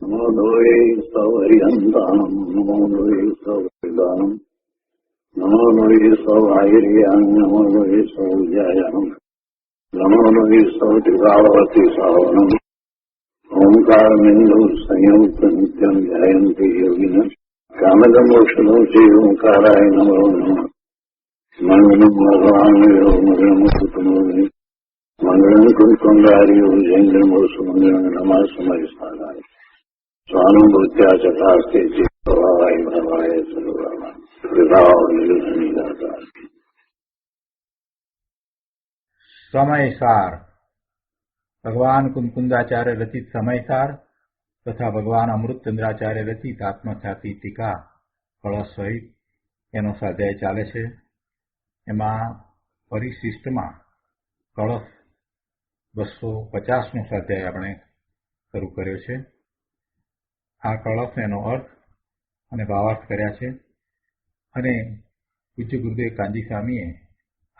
નમો લોહે સૌહરિહંતાનમ નમો લોહે સૌહરિદાનમ નમો લોહે સૌહાયર્યાન નમો લોહે સૌજાયાનમ નમો લોહે સૌત્રિકાવતી સાવનમ ઓંકારમિંદુ સંયુક્ત નિત્યમ ધ્યાયંતિ યોગિન કામદમોક્ષનો છે ઓંકારાય નમો નમઃ મંગલમ ભગવાન મંગલમ કુટુંબે મંગલમ કુંકુંડાર્યો જૈન્દ્રમો સુમંગલમ નમઃ સમય સ્થાનાય સ્વાનુભૂત્યા ચકાસ્તે ચિત્તવાય ભવાય સર્વમાં વિભાવ નિર્ધનિદાતા સમયસાર ભગવાન કુંકુંદાચાર્ય રચિત સમયસાર તથા ભગવાન અમૃતચંદ્રાચાર્ય રચિત આત્મખ્યાતિ ટીકા કળશ સહિત એનો સ્વાધ્યાય ચાલે છે. એમાં પરિશિષ્ટમાં કળશ 250નો સ્વાધ્યાય આપણે શરૂ કર્યો છે. આ કળશ એનો અર્થ અને ભાવાર્થ કર્યા છે અને પૂજ્ય ગુરુદેવ કાંજી સ્વામીએ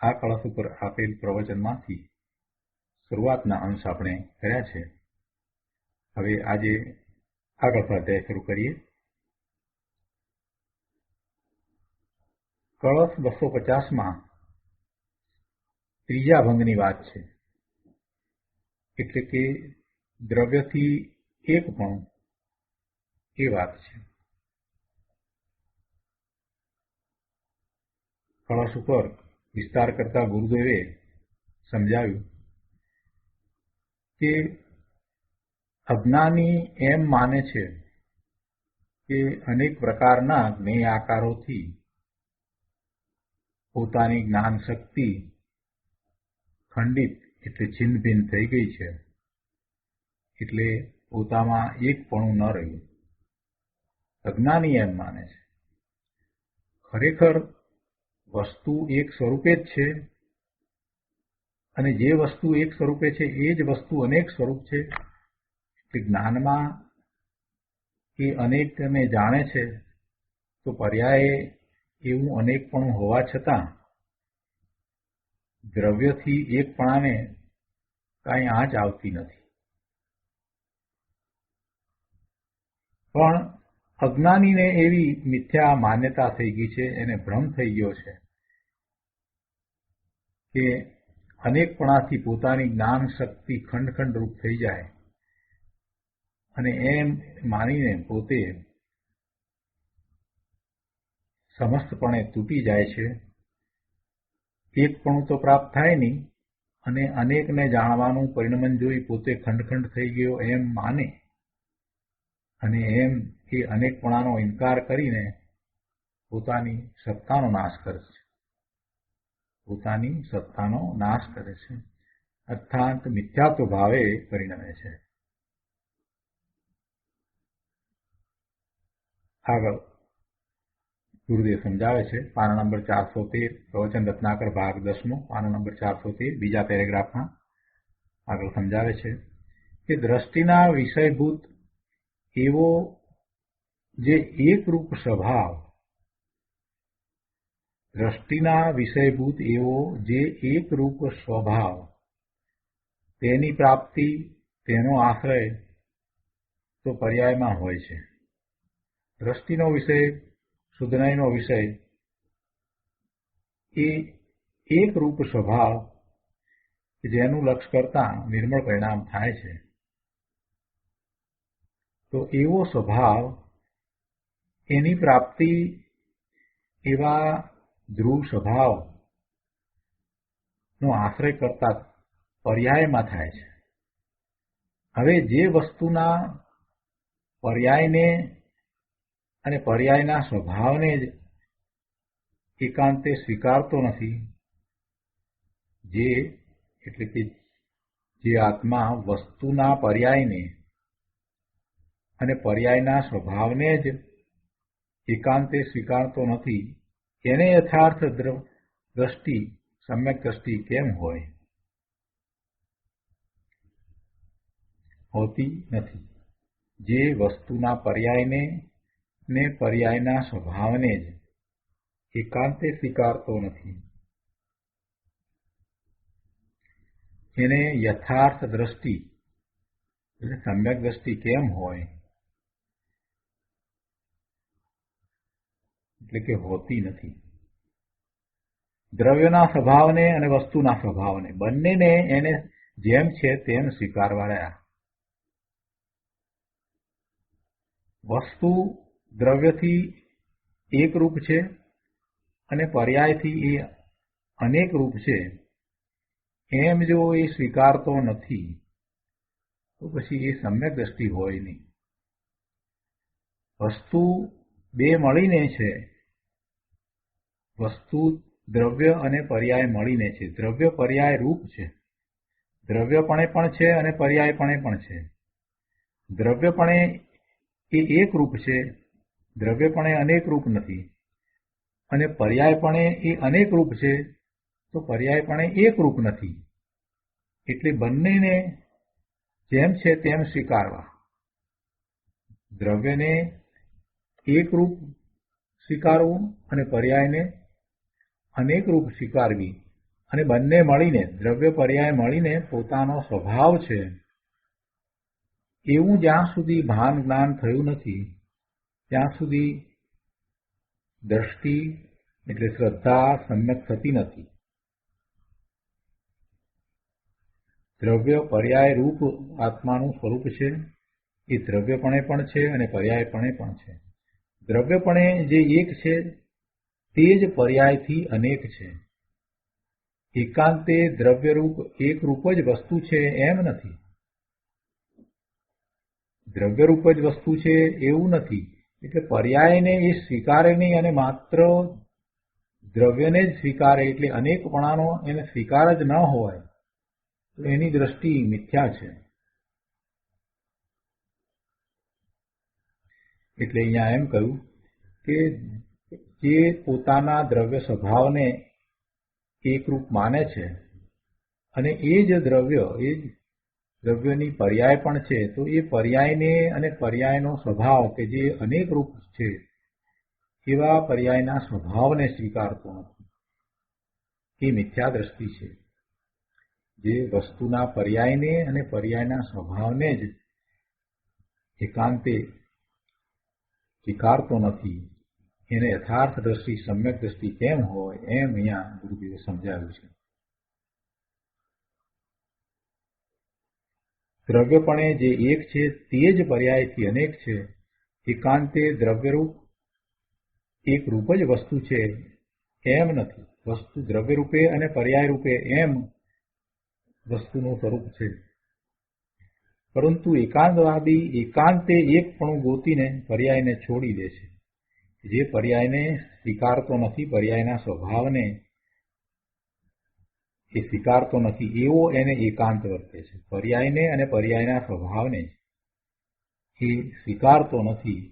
આ કળશ ઉપર આપેલ પ્રવચનમાંથી શરૂઆતના અંશ આપણે કર્યા છે. હવે આજે આગળ સ્વાધ્યાય શરૂ કરીએ. કળશ 250માં ત્રીજા ભંગની વાત છે, એટલે કે દ્રવ્યથી એક પણ એ વાત છે. કળશ ઉપર વિસ્તાર કરતા ગુરુદેવે સમજાવ્યું કે અજ્ઞાની એમ માને છે કે અનેક પ્રકારના જ્ઞેય આકારોથી પોતાની જ્ઞાન શક્તિ ખંડિત એટલે છિન્ન ભિન્ન થઈ ગઈ છે, એટલે પોતામાં એકપણું ન રહ્યું. અજ્ઞાની એમ માને છે. ખરેખર વસ્તુ એક સ્વરૂપે જ છે અને જે વસ્તુ એક સ્વરૂપે છે એ જ વસ્તુ અનેક સ્વરૂપ છે. એટલે જ્ઞાનમાં એ અનેકને જાણે છે તો પર્યાયે એવું અનેકપણું હોવા છતાં દ્રવ્યથી એકપણાને કાંઈ આંચ આવતી નથી. પણ અજ્ઞાનીને એવી મિથ્યા માન્યતા થઈ ગઈ છે, એને ભ્રમ થઈ ગયો છે કે અનેકપણાથી પોતાની જ્ઞાન શક્તિ ખંડ ખંડ રૂપ થઈ જાય અને એમ માનીને પોતે સમસ્તપણે તૂટી જાય છે. એકપણું તો પ્રાપ્ત થાય નહીં અને અનેકને જાણવાનું પરિણમન જોઈ પોતે ખંડ ખંડ થઈ ગયો એમ માને અને એમ એ અનેકપણાનો ઇનકાર કરીને પોતાની સત્તાનો નાશ કરે છે. પોતાની સત્તાનો નાશ કરે છે અર્થાત મિથ્યાત્વ ભાવે પરિણમે છે. આગળ ગુરુદેવ સમજાવે છે. પાના નંબર 413 પ્રવચન રત્નાકર ભાગ 10મો, પાના નંબર 413 બીજા પેરેગ્રાફમાં આગળ સમજાવે છે કે દ્રષ્ટિના વિષયભૂત એવો જે એકરૂપ સ્વભાવ, દ્રષ્ટિના વિષયભૂત એવો જે એકરૂપ સ્વભાવ, તેની પ્રાપ્તિ, તેનો આશ્રય તો પર્યાયમાં હોય છે. દ્રષ્ટિનો વિષય, શુદ્ધનયનો વિષય એ એકરૂપ સ્વભાવ જેનું લક્ષ્ય કરતા નિર્મળ પરિણામ થાય છે. તો એવો સ્વભાવ, એની પ્રાપ્તિ એવા ધ્રુવ સ્વભાવનો આશ્રય કરતા પર્યાયમાં થાય છે. હવે જે વસ્તુના પર્યાયને અને પર્યાયના સ્વભાવને જ એકાંતે સ્વીકારતો નથી, જે એટલે કે જે આત્મા વસ્તુના પર્યાયને અને પર્યાયના સ્વભાવને જ એકાંતે સ્વીકારતો નથી, એને યથાર્થ દ્રષ્ટિ, સમ્યક દ્રષ્ટિ કેમ હોય? હોતી નથી. જે વસ્તુના પર્યાયને ને પર્યાયના સ્વભાવને જ એકાંતે સ્વીકારતો નથી, એને યથાર્થ દ્રષ્ટિ એટલે સમ્યક દ્રષ્ટિ કેમ હોય? એટલે કે હોતી નથી. દ્રવ્યના સ્વભાવને અને વસ્તુના સ્વભાવને બંનેને એને જેમ છે તેમ સ્વીકારવા રહ્યા. વસ્તુ દ્રવ્યથી એક રૂપ છે અને પર્યાયથી એ અનેક રૂપ છે એમ જો એ સ્વીકારતો નથી તો પછી એ સમ્યક દ્રષ્ટિ હોય નહીં. વસ્તુ બે મળીને છે, વસ્તુ દ્રવ્ય અને પર્યાય મળીને છે. દ્રવ્ય પર્યાય રૂપ છે, દ્રવ્યપણે પણ છે અને પર્યાયપણે પણ છે. દ્રવ્યપણે એ એક રૂપ છે, દ્રવ્યપણે અનેક રૂપ નથી, અને પર્યાયપણે એ અનેક રૂપ છે તો પર્યાયપણે એક રૂપ નથી. એટલે બંનેને જેમ છે તેમ સ્વીકારવા. દ્રવ્યને એક રૂપ સ્વીકારવું અને પર્યાયને અનેક રૂપ સ્વીકારવી, અને બંને મળીને દ્રવ્ય પર્યાય મળીને પોતાનો સ્વભાવ છે એવું જ્યાં સુધી ભાન જ્ઞાન થયું નથી ત્યાં સુધી દ્રષ્ટિ એટલે શ્રદ્ધા સમ્યક થતી નથી. દ્રવ્ય પર્યાય રૂપ આત્માનું સ્વરૂપ છે. એ દ્રવ્યપણે પણ છે અને પર્યાયપણે પણ છે. દ્રવ્યપણે જે એક છે તે જ પર્યાયથી અનેક છે. એકાંતે દ્રવ્યરૂપ એક રૂપ જ વસ્તુ છે એમ નથી. દ્રવ્યરૂપ જ વસ્તુ છે એવું નથી. એટલે પર્યાયને એ સ્વીકારે નહીં અને માત્ર દ્રવ્યને જ સ્વીકારે એટલે અનેકપણાનો એને સ્વીકાર જ ન હોય તો એની દ્રષ્ટિ મિથ્યા છે. એટલે અહીંયા એમ કહ્યું કે જે પોતાના દ્રવ્ય સ્વભાવને એકરૂપ માને છે અને એ જ દ્રવ્યની પર્યાય પણ છે, તો એ પર્યાયને અને પર્યાયનો સ્વભાવ કે જે અનેક રૂપ છે એવા પર્યાયના સ્વભાવને સ્વીકારતો નથી. એ મિથ્યા દ્રષ્ટિ છે. જે વસ્તુના પર્યાયને અને પર્યાયના સ્વભાવને જ એકાંતે સ્વીકારતો નથી એને યથાર્થ દ્રષ્ટિ સમ્યક દ્રષ્ટિ કેમ હોય એમ અહીંયા ગુરુદેવે સમજાવ્યું છે. દ્રવ્યપણે જે એક છે તે જ પર્યાયથી અનેક છે. એકાંતે દ્રવ્યરૂપ એક રૂપ જ વસ્તુ છે એમ નથી. વસ્તુ દ્રવ્યરૂપે અને પર્યાય રૂપે એમ વસ્તુનું સ્વરૂપ છે. પરંતુ એકાંતવાદી એકાંતે એકપણું ગોતીને પર્યાયને છોડી દે છે. જે પર્યાયને સ્વીકારતો નથી, પર્યાયના સ્વભાવને એ સ્વીકારતો નથી એવો એને એકાંત વર્તે છે. પર્યાયને અને પર્યાયના સ્વભાવને એ સ્વીકારતો નથી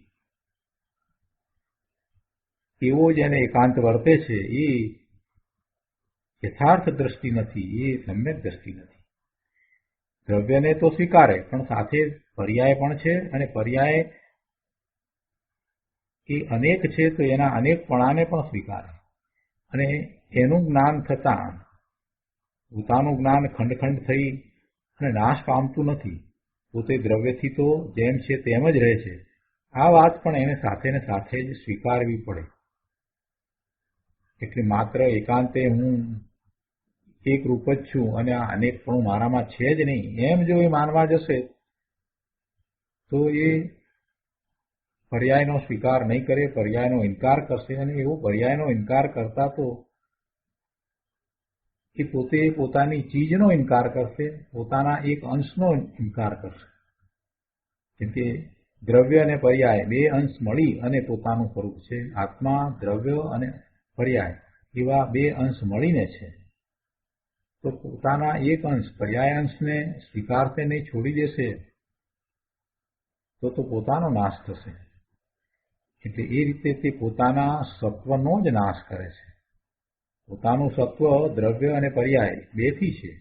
એવો જ એને એકાંત વર્તે છે. એ યથાર્થ દ્રષ્ટિ નથી, એ સમ્યક દ્રષ્ટિ નથી. દ્રવ્યને તો સ્વીકારે પણ સાથે પર્યાય પણ છે અને પર્યાય એ અનેક છે તો એના અનેકપણાને પણ સ્વીકારે. અને એનું જ્ઞાન થતાં પોતાનું જ્ઞાન ખંડ થઈ અને નાશ પામતું નથી. પોતે દ્રવ્યથી તો જેમ છે તેમ જ રહે છે. આ વાત પણ એને સાથે ને સાથે જ સ્વીકારવી પડે. એટલે માત્ર એકાંતે હું એક રૂપ જ છું અને આ અનેકપણું મારામાં છે જ નહીં એમ જો એ માનવા જશે તો એ પર્યાયનો સ્વીકાર નહીં કરે, પર્યાયનો ઇનકાર કરશે. અને એવો પર્યાયનો ઇનકાર કરતા તો એ પોતે પોતાની ચીજનો ઇનકાર કરશે, પોતાના એક અંશનો ઇનકાર કરશે. કેમ કે દ્રવ્ય અને પર્યાય બે અંશ મળી અને પોતાનું સ્વરૂપ છે. આત્મા દ્રવ્ય અને પર્યાય એવા બે અંશ મળીને છે. તો પોતાના એક અંશ પર્યાય અંશને સ્વીકારશે નહીં, છોડી દેશે તો પોતાનો નાશ થશે. એટલે એ રીતે તે પોતાના સત્વનો જ નાશ કરે છે. પોતાનું સત્વ દ્રવ્ય અને પર્યાય બેથી છે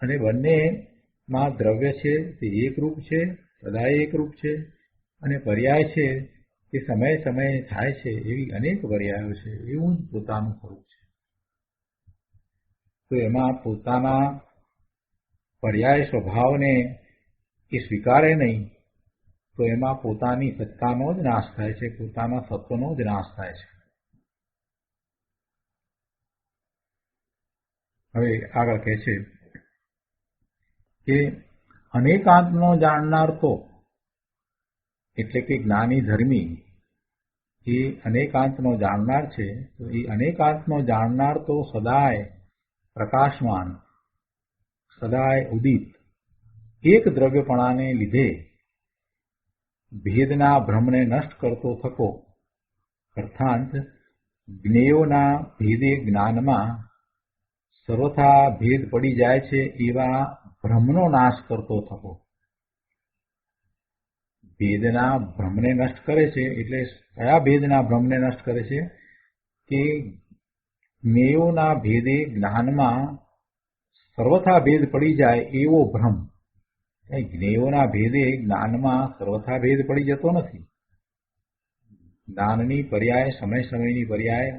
અને બંનેમાં દ્રવ્ય છે તે એકરૂપ છે, સદાય એકરૂપ છે, અને પર્યાય છે તે સમયે સમયે થાય છે એવી અનેક પર્યાયો છે. એવું જ પોતાનું સ્વરૂપ છે. તો એમાં પોતાના પર્યાય સ્વભાવને એ સ્વીકારે નહીં તો એમાં પોતાની સત્તાનો જ નાશ થાય છે, પોતાના સત્વનો જ નાશ થાય છે. હવે આગળ કહે છે કે અનેકાંતનો જાણનાર તો એટલે કે જ્ઞાની ધર્મી એ અનેકાંતનો જાણનાર છે. તો એ અનેકાંતનો જાણનાર તો સદાય પ્રકાશમાન, સદાય ઉદિત એક દ્રવ્યપણાને લીધે ભેદના ભ્રમને નષ્ટ કરતો થકો, અર્થાત જ્ઞેયોના ભેદે જ્ઞાનમાં સર્વથા ભેદ પડી જાય છે એવા ભ્રમનો નાશ કરતો થકો. ભેદના ભ્રમને નષ્ટ કરે છે એટલે કયા ભેદના ભ્રમને નષ્ટ કરે છે? કે જ્ઞેયોના ભેદે જ્ઞાનમાં સર્વથા ભેદ પડી જાય એવો ભ્રમ. જ્ઞેયોના ભેદે જ્ઞાનમાં સર્વથા ભેદ પડી જતો નથી. જ્ઞાનની પર્યાય સમય સમયની પર્યાય,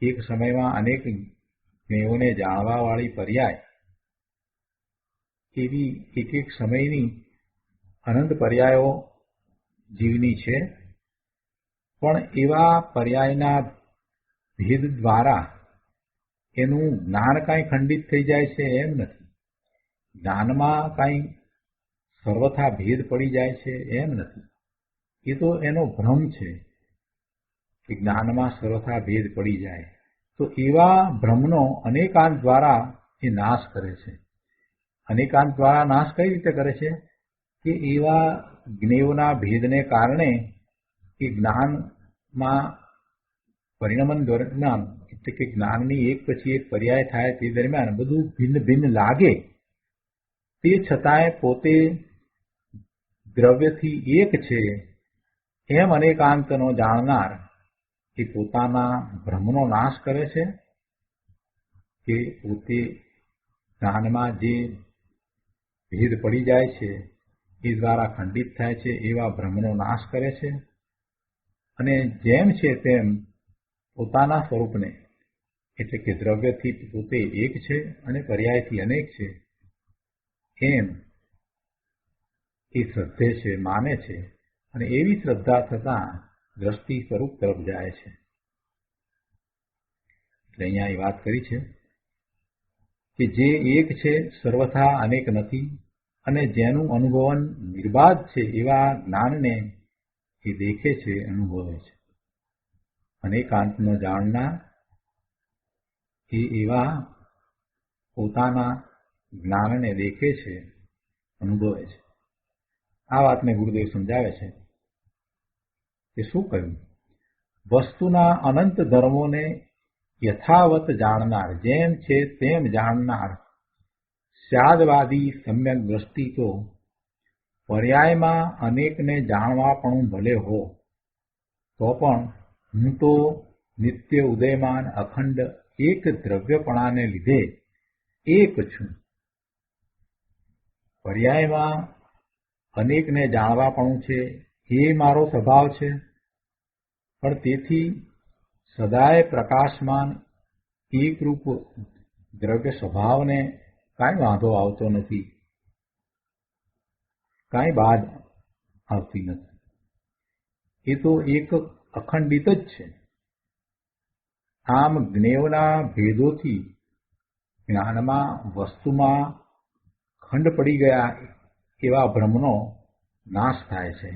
એક સમયમાં અનેક જ્ઞેયોને જાણવા વાળી પર્યાય, એવી એક એક સમયની અનંત પર્યાયો જીવની છે. પણ એવા પર્યાયના ભેદ દ્વારા એનું જ્ઞાન કાંઈ ખંડિત થઈ જાય છે એમ નથી. જ્ઞાનમાં કાંઈ સર્વથા ભેદ પડી જાય છે એમ નથી. એ તો એનો ભ્રમ છે કે જ્ઞાનમાં સર્વથા ભેદ પડી જાય. તો એવા ભ્રમનો અનેકાંત દ્વારા એ નાશ કરે છે. અનેકાંત દ્વારા નાશ કઈ રીતે કરે છે? કે એવા જ્ઞેયોના ભેદને કારણે એ જ્ઞાનમાં પરિણમન દરમિયાન, એટલે કે જ્ઞાનની એક પછી એક પર્યાય થાય તે દરમિયાન બધું ભિન્ન ભિન્ન લાગે, તે છતાંય પોતે દ્રવ્યથી એક છે એમ અનેકાંતનો જાણનાર એ પોતાના ભ્રમનો નાશ કરે છે. કે પોતે જ્ઞાનમાં જે ભેદ પડી જાય છે એ દ્વારા ખંડિત થાય છે એવા ભ્રમનો નાશ કરે છે. અને જેમ છે તેમ પોતાના સ્વરૂપને, એટલે કે દ્રવ્યથી પોતે એક છે અને પર્યાયથી અનેક છે એમ એ શ્રદ્ધે છે, માને છે. અને એવી શ્રદ્ધા થતાં દ્રષ્ટિ સ્વરૂપ તરફ જાય છે. એટલે અહીંયા એ વાત કરી છે કે જે એક છે સર્વથા અનેક નથી, અને જેનું અનુભવન નિર્બાધ છે એવા જ્ઞાનને એ દેખે છે, અનુભવે છે. અનેકાંતનો જાણનાર એ એવા પોતાના જ્ઞાનને દેખે છે, અનુભવે છે. આ વાતને ગુરુદેવ સમજાવે છે કે શું કહ્યું? વસ્તુના અનંત ધર્મોને યથાવત જાણનાર, જેમ છે તેમ જાણનાર સ્યાદવાદી સમ્યક દ્રષ્ટિ તો પર્યાયમાં અનેકને જાણવા પણ ભલે હો, તો પણ હું તો નિત્ય ઉદયમાન અખંડ એક દ્રવ્યપણાને લીધે એક છું. પર્યાયમાં અનેકને જાણવા પણ છે એ મારો સ્વભાવ છે, પણ તેથી સદાય પ્રકાશમાન એકરૂપ દ્રવ્ય સ્વભાવને કાંઈ વાંધો આવતો નથી, કાંઈ બાદ આવતી નથી. એ તો એક અખંડિત જ છે. આમ જ્ઞેયોના ભેદોથી જ્ઞાનમાં વસ્તુમાં ખંડ પડી ગયા એવા ભ્રમનો નાશ થાય છે.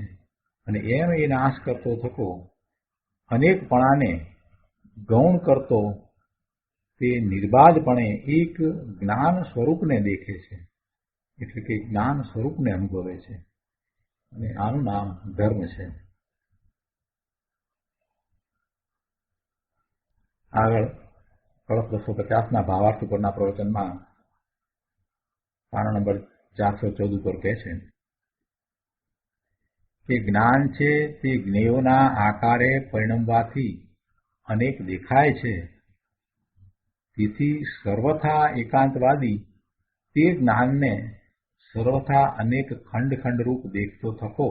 અને એમ એ નાશ કરતો થકો અનેકપણાને ગૌણ કરતો તે નિર્બાધપણે એક જ્ઞાન સ્વરૂપને દેખે છે, એટલે કે જ્ઞાન સ્વરૂપને અનુભવે છે. અને આનું નામ ધર્મ છે. આગળ કળશ 250ના ભાવાર્થ ઉપરના પ્રવચનમાં પાના નંબર 414 ઉપર કહે છે કે જ્ઞાન છે તે જ્ઞેયોના આકારે પરિણમવાથી અનેક દેખાય છે. તેથી સર્વથા એકાંતવાદી તે જ્ઞાનને સર્વથા અનેક ખંડ ખંડ રૂપ દેખતો થકો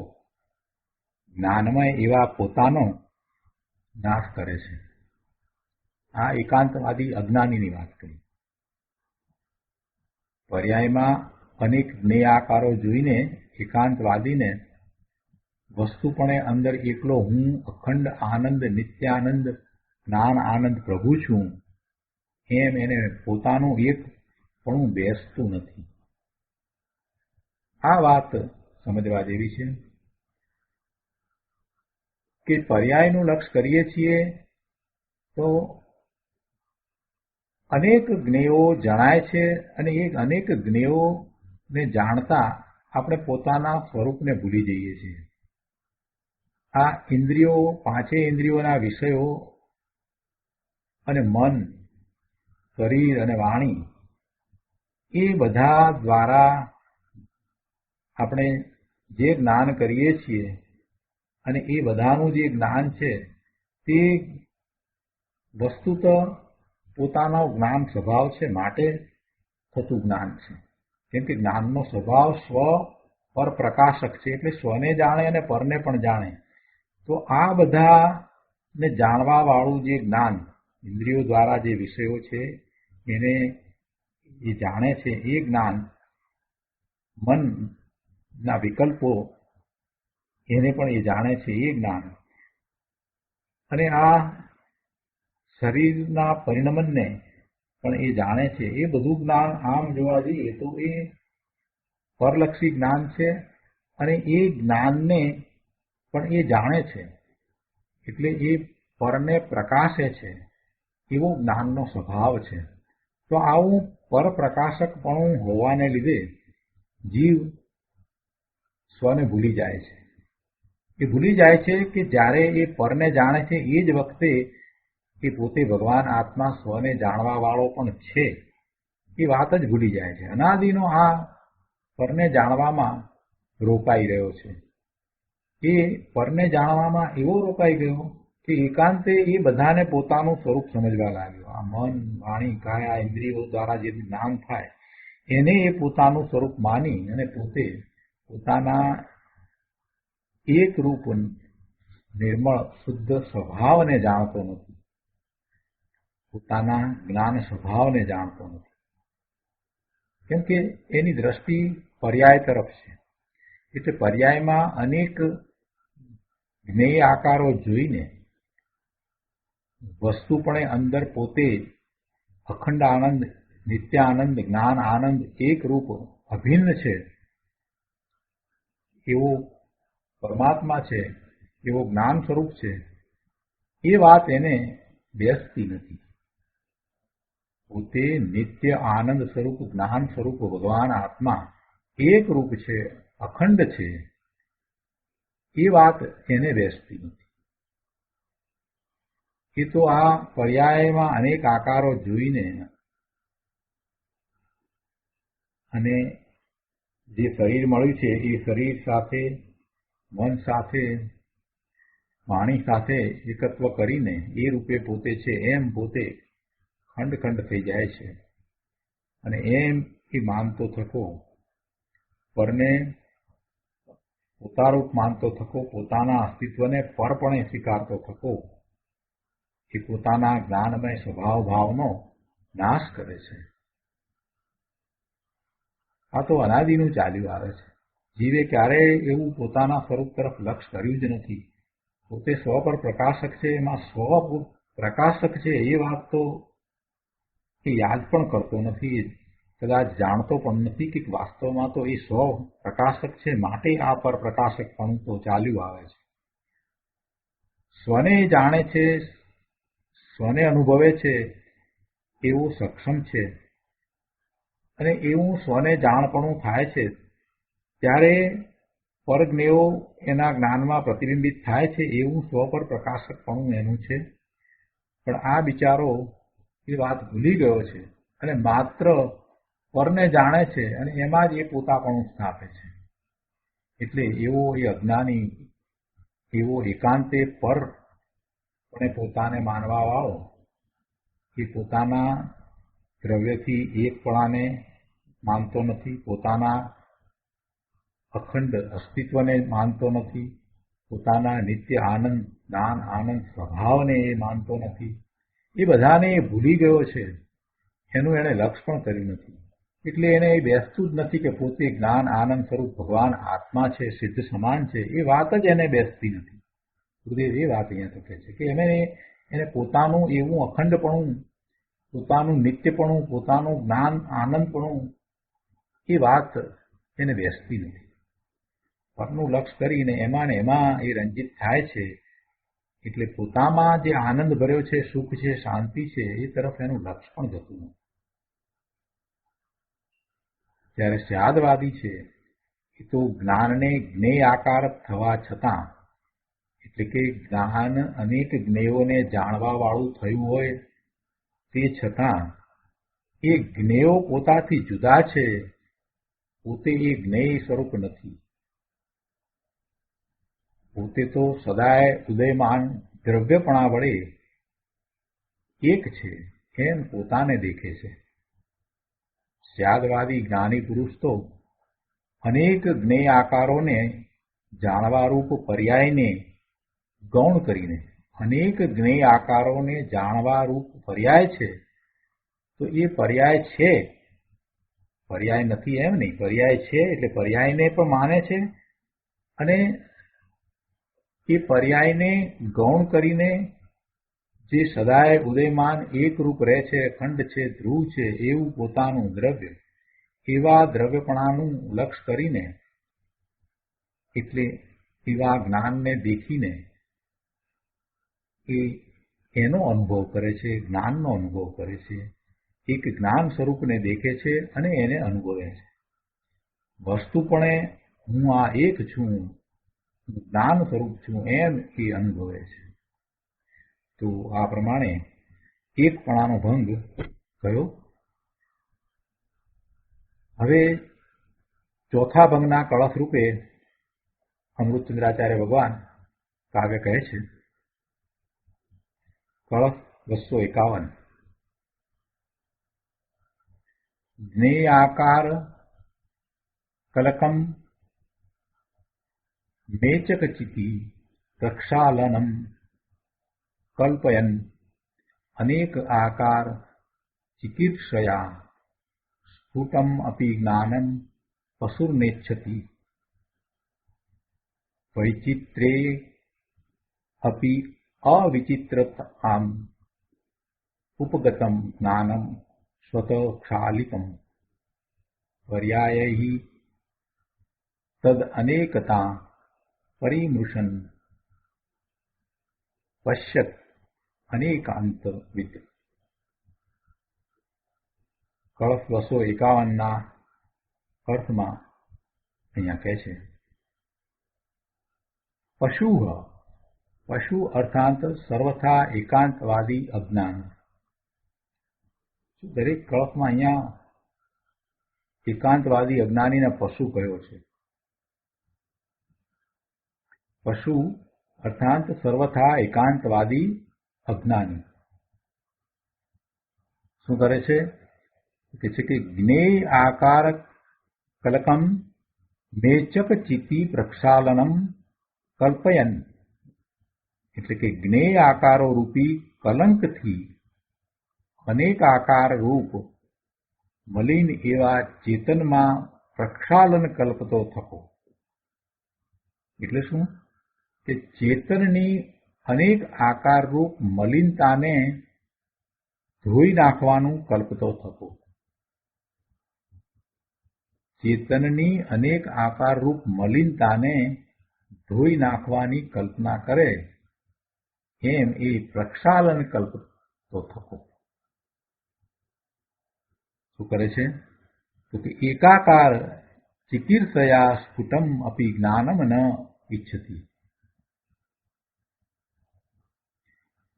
જ્ઞાનમય એવા પોતાનો નાશ કરે છે. આ એકાંતવાદી અજ્ઞાનીની વાત કરી. પર્યાયમાં અનેક જ્ઞેયાકારો જોઈને એકાંતવાદીને વસ્તુપણે અંદર એકલો હું અખંડ આનંદ નિત્યાનંદ જ્ઞાન આનંદ પ્રભુ છું એમ એને પોતાનું એકપણું બેસતું નથી. આ વાત સમજવા જેવી છે કે પર્યાયનું લક્ષ કરીએ છીએ તો અનેક જ્ઞેયો જણાય છે અને એ અનેક જ્ઞેયોને જાણતા આપણે પોતાના સ્વરૂપને ભૂલી જઈએ છીએ. આ ઇન્દ્રિયો, પાંચેય ઇન્દ્રિયોના વિષયો અને મન, શરીર અને વાણી એ બધા દ્વારા આપણે જે જ્ઞાન કરીએ છીએ અને એ બધાનું જે જ્ઞાન છે તે વસ્તુત પોતાનો જ્ઞાન સ્વભાવ છે માટે થતું જ્ઞાન છે. કેમ કે જ્ઞાનનો સ્વભાવ સ્વ પર પ્રકાશક છે, એટલે સ્વને જાણે અને પરને પણ જાણે. તો આ બધાને જાણવા વાળું જે જ્ઞાન ઇન્દ્રિયો દ્વારા જે વિષયો છે એને એ જાણે છે, એ જ્ઞાન મનના વિકલ્પો એને પણ એ જાણે છે, એ જ્ઞાન અને આ શરીરના પરિણમનને પણ એ જાણે છે. એ બધું જ્ઞાન આમ જોવા જઈએ તો એ પરલક્ષી જ્ઞાન છે અને એ જ્ઞાનને પણ એ જાણે છે, એટલે એ પરને પ્રકાશે છે એવો જ્ઞાનનો સ્વભાવ છે. તો આવું પરપ્રકાશકપણું હોવાને લીધે જીવ સ્વને ભૂલી જાય છે. એ ભૂલી જાય છે કે જ્યારે એ પરને જાણે છે એ જ વખતે એ પોતે ભગવાન આત્મા સ્વને જાણવા વાળો પણ છે એ વાત જ ભૂલી જાય છે. અનાદિનો આ પરને જાણવામાં રોકાઈ રહ્યો છે. એ પરને જાણવામાં એવો રોકાઈ ગયો કે એકાંતે એ બધાને પોતાનું સ્વરૂપ સમજવા લાગ્યો. આ મન, વાણી, કાયા, ઇન્દ્રિયો દ્વારા જે જ્ઞાન થાય એને એ પોતાનું સ્વરૂપ માની અને પોતે પોતાના એક રૂપ નિર્મળ શુદ્ધ સ્વભાવને જાણતો નથી, પોતાના જ્ઞાન સ્વભાવને જાણતો નથી. કેમ કે એની દ્રષ્ટિ પર્યાય તરફ છે. એટલે પર્યાયમાં અનેક જ્ઞેય આકારો જોઈને વસ્તુપણે અંદર પોતે અખંડ આનંદ, નિત્ય આનંદ, જ્ઞાન આનંદ એક રૂપ અભિન્ન છે એવો પરમાત્મા છે, એવો જ્ઞાન સ્વરૂપ છે, એ વાત એને બેસતી નથી. પોતે નિત્ય આનંદ સ્વરૂપ, જ્ઞાન સ્વરૂપ ભગવાન આત્મા એક રૂપ છે, અખંડ છે, એ વાત એને બેસતી નથી. એ તો આ પર્યાયમાં અનેક આકારો જોઈને અને જે શરીર મળ્યું છે એ શરીર સાથે, મન સાથે, વાણી સાથે એકત્વ કરીને એ રૂપે પોતે છે એમ પોતે ખંડ ખંડ થઈ જાય છે અને એમ એ માનતો થકો, પરને પોતારૂપ માનતો થકો, પોતાના અસ્તિત્વને પરપણે સ્વીકારતો થકો એ પોતાના જ્ઞાનમય સ્વભાવ ભાવનો નાશ કરે છે. આ તો અનાદિનું ચાલ્યું આવે છે. જીવે ક્યારેય એવું પોતાના સ્વરૂપ તરફ લક્ષ કર્યું જ નથી. પોતે સ્વ પર પ્રકાશક છે, એમાં સ્વ પ્રકાશક છે એ વાત તો એ યાદ પણ કરતો નથી, કદાચ જાણતો પણ નથી કે વાસ્તવમાં તો એ સ્વ પ્રકાશક છે, માટે આ પર પ્રકાશકપણું તો ચાલ્યું આવે છે. સ્વને જાણે છે, સ્વને અનુભવે છે એવું સક્ષમ છે અને એવું સ્વને જાણપણું થાય છે ત્યારે પરજ્ઞેયો એના જ્ઞાનમાં પ્રતિબિંબિત થાય છે, એવું સ્વ પર પ્રકાશકપણું એનું છે. પણ આ બિચારો એ વાત ભૂલી ગયો છે અને માત્ર પરને જાણે છે અને એમાં જ એ પોતાપણું સ્થાપે છે. એટલે એવો એ અજ્ઞાની, એવો એકાંતે પર અને પોતાને માનવા વાળો એ પોતાના દ્રવ્યથી એકપણાને માનતો નથી, પોતાના અખંડ અસ્તિત્વને માનતો નથી, પોતાના નિત્ય આનંદ, જ્ઞાન આનંદ સ્વભાવને એ માનતો નથી. એ બધાને એ ભૂલી ગયો છે, એનું એને લક્ષ પણ કર્યું નથી. એટલે એને એ બેસતું જ નથી કે પોતે જ્ઞાન આનંદ સ્વરૂપ ભગવાન આત્મા છે, સિદ્ધ સમાન છે, એ વાત જ એને બેસતી નથી. ગુરુદેવ એ વાત અહીંયા તો કહે છે કે એને પોતાનું એવું અખંડપણું, પોતાનું નિત્યપણું, પોતાનું જ્ઞાન આનંદપણું, એ વાત એને બેસતી નથી. પરનું લક્ષ કરીને એમાં ને એમાં એ રંજિત થાય છે. એટલે પોતામાં જે આનંદ ભર્યો છે, સુખ છે, શાંતિ છે, એ તરફ એનું લક્ષ પણ જતું નથી. જ્યારે સ્યાદવાદી છે એ તો જ્ઞાનને જ્ઞેય આકાર થવા છતાં, એટલે કે જ્ઞાન અનેક જ્ઞેયોને જાણવા વાળું થયું હોય તે છતાં એ જ્ઞેયો પોતાથી જુદા છે, પોતે એ જ્ઞેય સ્વરૂપ નથી. પોતે તો સદાય ઉદયમાન દ્રવ્યપણા વડે એક છે એમ પોતાને દેખે છે. સ્યાદવાદી જ્ઞાની પુરુષ તો અનેક જ્ઞેય આકારોને જાણવા રૂપ પર્યાયને ગૌણ કરીને, અનેક જ્ઞેય આકારોને જાણવા રૂપ પર્યાય છે, તો એ પર્યાય છે, પર્યાય નથી એમ નહીં, પર્યાય છે એટલે પર્યાયને પણ માને છે, અને એ પર્યાયને ગૌણ કરીને જે સદાય ઉદયમાન એક રૂપ રહે છે, અખંડ છે, ધ્રુવ છે, એવું પોતાનું દ્રવ્ય, એવા દ્રવ્યપણાનું લક્ષ કરીને, એટલે એવા જ્ઞાનને દેખીને એ એનો અનુભવ કરે છે, જ્ઞાનનો અનુભવ કરે છે. એક જ્ઞાન સ્વરૂપને દેખે છે અને એને અનુભવે છે. વસ્તુપણે હું આ એક છું, જ્ઞાન સ્વરૂપ છું, એમ એ અનુભવે છે. તો આ પ્રમાણે એકપણાનો ભંગ થયો. હવે ચોથા ભંગના કળશ રૂપે અમૃતચંદ્રાચાર્ય ભગવાન કાવ્ય કહે છે. કળશ 251. જ્ઞેયાકાર કલકમ મેચકચિતિ પ્રક્ષાલનમ કલ્પયન અનેક આકાર ચિકીર્ષયા સ્ફુટમ અપી જ્ઞાનમ પશુર્નેચ્છતિ વૈચિત્રે અપી અવિચિત્રતામ ઉપગતમ જ્ઞાનમ સ્વત ક્ષાલિતમ પર્યાયૈ તદ અનેકતા પરિમૃશન પશ્યત અનેકાંતવિદ. કળશ 251ના અર્થમાં અહીંયા કહે છે, પશુ અર્થાંત સર્વથા એકાંતવાદી અજ્ઞાન. દરેક કળશમાં અહીંયા એકાંતવાદી અજ્ઞાનીને પશુ કહ્યો છે. પશુ અર્થાંત સર્વથા એકાંતવાદી અજ્ઞાની શું કરે છે? કે છે કે જ્ઞેય આકાર કલકમ મેચક ચિતિ પ્રક્ષાલનમ કલ્પયન, એટલે કે જ્ઞેય આકારો રૂપી કલંકથી અનેક આકાર રૂપ મલિન એવા ચેતનમાં પ્રક્ષાલન કલ્પતો થકો. એટલે શું? કે ચેતનની અનેક આકાર રૂપ મલિનતાને ધોઈ નાખવાનું કલ્પતો થકો. ચેતનની અનેક આકાર રૂપ મલિનતાને ધોઈ નાખવાની કલ્પના કરે એમ એ પ્રક્ષાલન કલ્પતો થકો. શું કરે છે? તો કે એકાકાર ચિકીર્ષયા સ્ફુટમ અપી જ્ઞાનમ ન ઇચ્છતિ.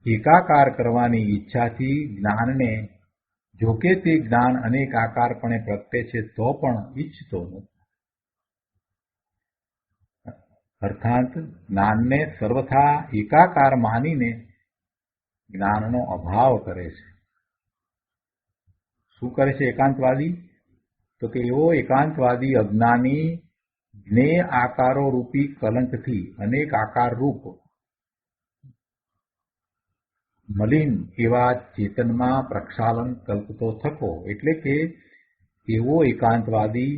એકાકાર કરવાની ઈચ્છાથી જ્ઞાનને, જોકે તે જ્ઞાન અનેક આકારપણે પ્રગટે છે તો પણ ઈચ્છતો નથી. અર્થાત જ્ઞાનને સર્વથા એકાકાર માનીને જ્ઞાનનો અભાવ કરે છે. શું કરે છે એકાંતવાદી? તો કે એવો એકાંતવાદી અજ્ઞાની જ્ઞેય આકારો રૂપી કલંકથી અનેક આકાર રૂપ મલિન એવા ચેતનમાં પ્રક્ષાલન કલ્પતો થકો. એટલે કે એવો એકાંતવાદી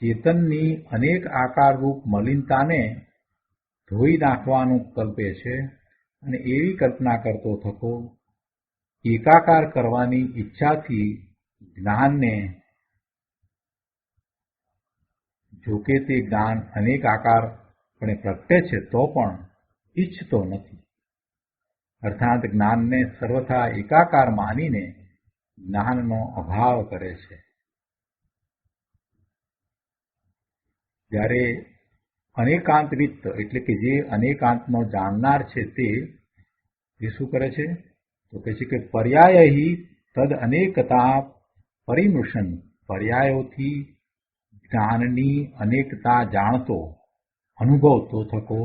ચેતનની અનેક આકાર રૂપ મલિનતાને ધોઈ નાખવાનું કલ્પે છે અને એવી કલ્પના કરતો થકો એકાકાર કરવાની ઈચ્છાથી જ્ઞાનને, જોકે તે જ્ઞાન અનેક આકારપણે પ્રગટે છે તો પણ ઈચ્છતો નથી. અર્થાત જ્ઞાનને સર્વથા એકાકાર માનીને જ્ઞાનનો અભાવ કરે છે. જ્યારે અનેકાંતવિત્ત એટલે કે જે અનેકાંતનો જાણનાર છે તે શું કરે છે? તો કહે છે કે પર્યાય તદ અનેકતા પરિમૃશન, પર્યાયોથી જ્ઞાનની અનેકતા જાણતો, અનુભવતો થકો,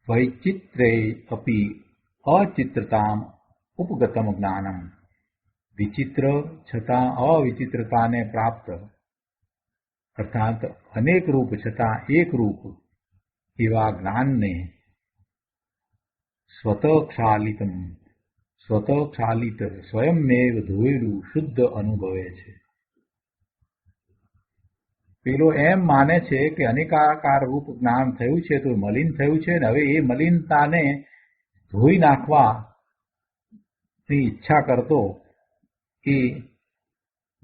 વૈચિત્રે અપી અચિત્રતામ ઉપગતમ જ્ઞાનમ, વિચિત્ર છતાં અવિચિત્રતાને પ્રાપ્ત, અર્થાત અનેક રૂપ છતાં એક રૂપ એવા જ્ઞાનને સ્વતઃક્ષાલિત સ્વયંમેવ ધોયેલું શુદ્ધ અનુભવે છે. પેલો એમ માને છે કે અનેકાકાર રૂપ જ્ઞાન થયું છે તો મલિન થયું છે ને હવે એ મલિનતાને ધોઈ નાખવાની ઈચ્છા કરતો એ